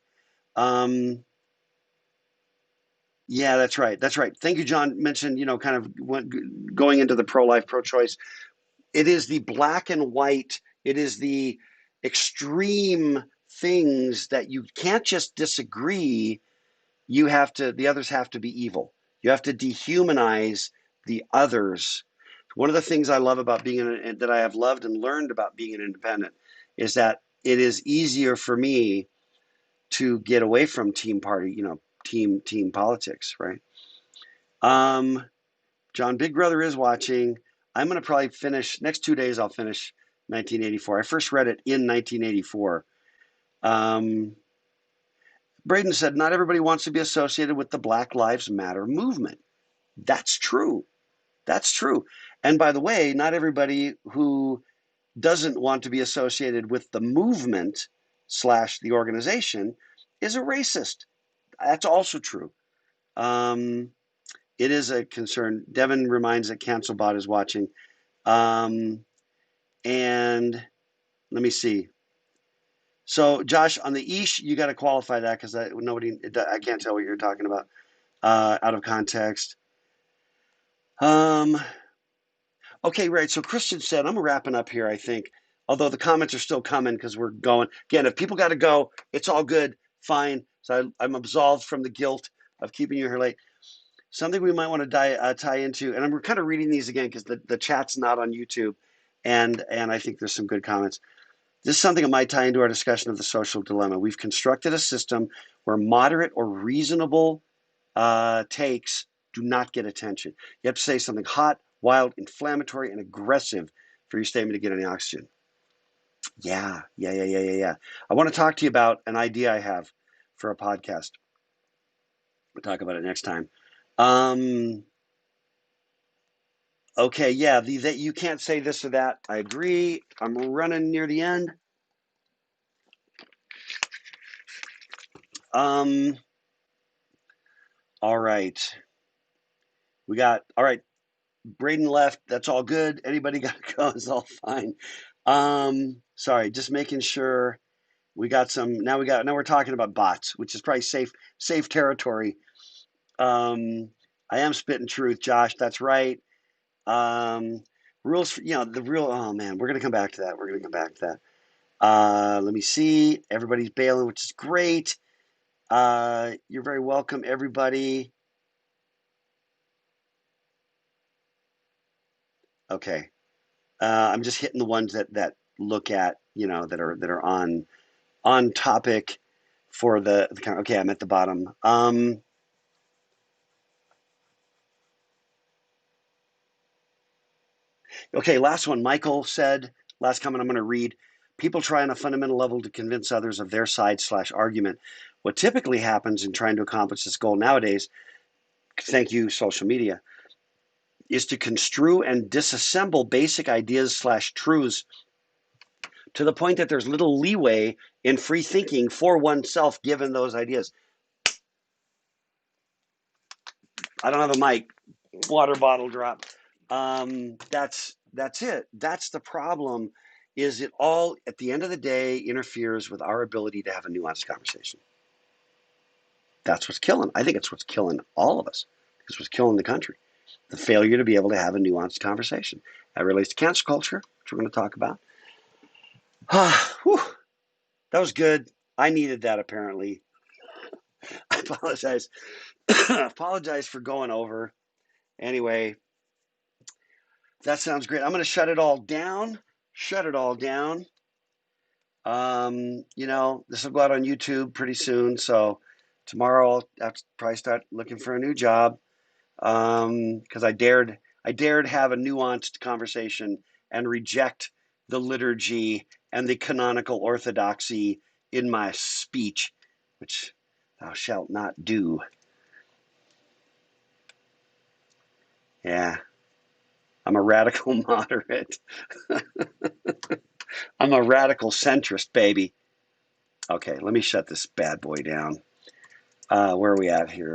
Yeah, that's right. That's right. Thank you, John. Mentioned, kind of going into the pro-life, pro-choice. It is the black and white. It is the extreme things that you can't just disagree. The others have to be evil. You have to dehumanize the others. One of the things I love about that I have loved and learned about being an independent is that it is easier for me to get away from team party, team politics, right? John, Big Brother is watching. I'm going to probably finish next 2 days. I'll finish 1984. I first read it in 1984. Braden said, not everybody wants to be associated with the Black Lives Matter movement. That's true. That's true. And by the way, not everybody who doesn't want to be associated with the movement / the organization is a racist. That's also true. It is a concern. Devin reminds that CancelBot is watching. And let me see. So, Josh, on the Ish, you got to qualify that because I can't tell what you're talking about out of context. Okay, right. So Christian said, I'm wrapping up here, I think. Although the comments are still coming because we're going. Again, if people got to go, it's all good. Fine. So I'm absolved from the guilt of keeping you here late. Something we might want to tie into, and I'm kind of reading these again because the chat's not on YouTube, and I think there's some good comments. This is something that might tie into our discussion of the social dilemma. We've constructed a system where moderate or reasonable takes do not get attention. You have to say something hot, wild, inflammatory, and aggressive for your statement to get any oxygen. Yeah. I want to talk to you about an idea I have for a podcast. We'll talk about it next time. Okay, yeah, that you can't say this or that. I agree. I'm running near the end. All right. All right. Braden left. That's all good. Anybody got to go? It's all fine. Sorry, just making sure we got some. Now we're talking about bots, which is probably safe territory. I am spitting truth, Josh. That's right. Rules, the real. Oh man, we're gonna come back to that. Let me see. Everybody's bailing, which is great. You're very welcome, everybody. Okay. I'm just hitting the ones that look at, that are on topic for the okay, I'm at the bottom. Okay, last one. Michael said, last comment I'm going to read. People try on a fundamental level to convince others of their side/argument. What typically happens in trying to accomplish this goal nowadays, thank you, social media, is to construe and disassemble basic ideas/truths to the point that there's little leeway in free thinking for oneself given those ideas. I don't have a mic. Water bottle drop. That's it. That's the problem. Is it all at the end of the day interferes with our ability to have a nuanced conversation? That's what's killing. I think it's what's killing all of us. It's what's killing the country. The failure to be able to have a nuanced conversation. That relates to cancel culture, which we're going to talk about. That was good. I needed that apparently. I apologize. Apologize for going over. Anyway, that sounds great. I'm going to shut it all down. Shut it all down. This will go out on YouTube pretty soon. So tomorrow I'll have to probably start looking for a new job. Because I dared have a nuanced conversation and reject the liturgy and the canonical orthodoxy in my speech, which thou shalt not do. Yeah, I'm a radical moderate. I'm a radical centrist, baby. Okay, let me shut this bad boy down. Where are we at here?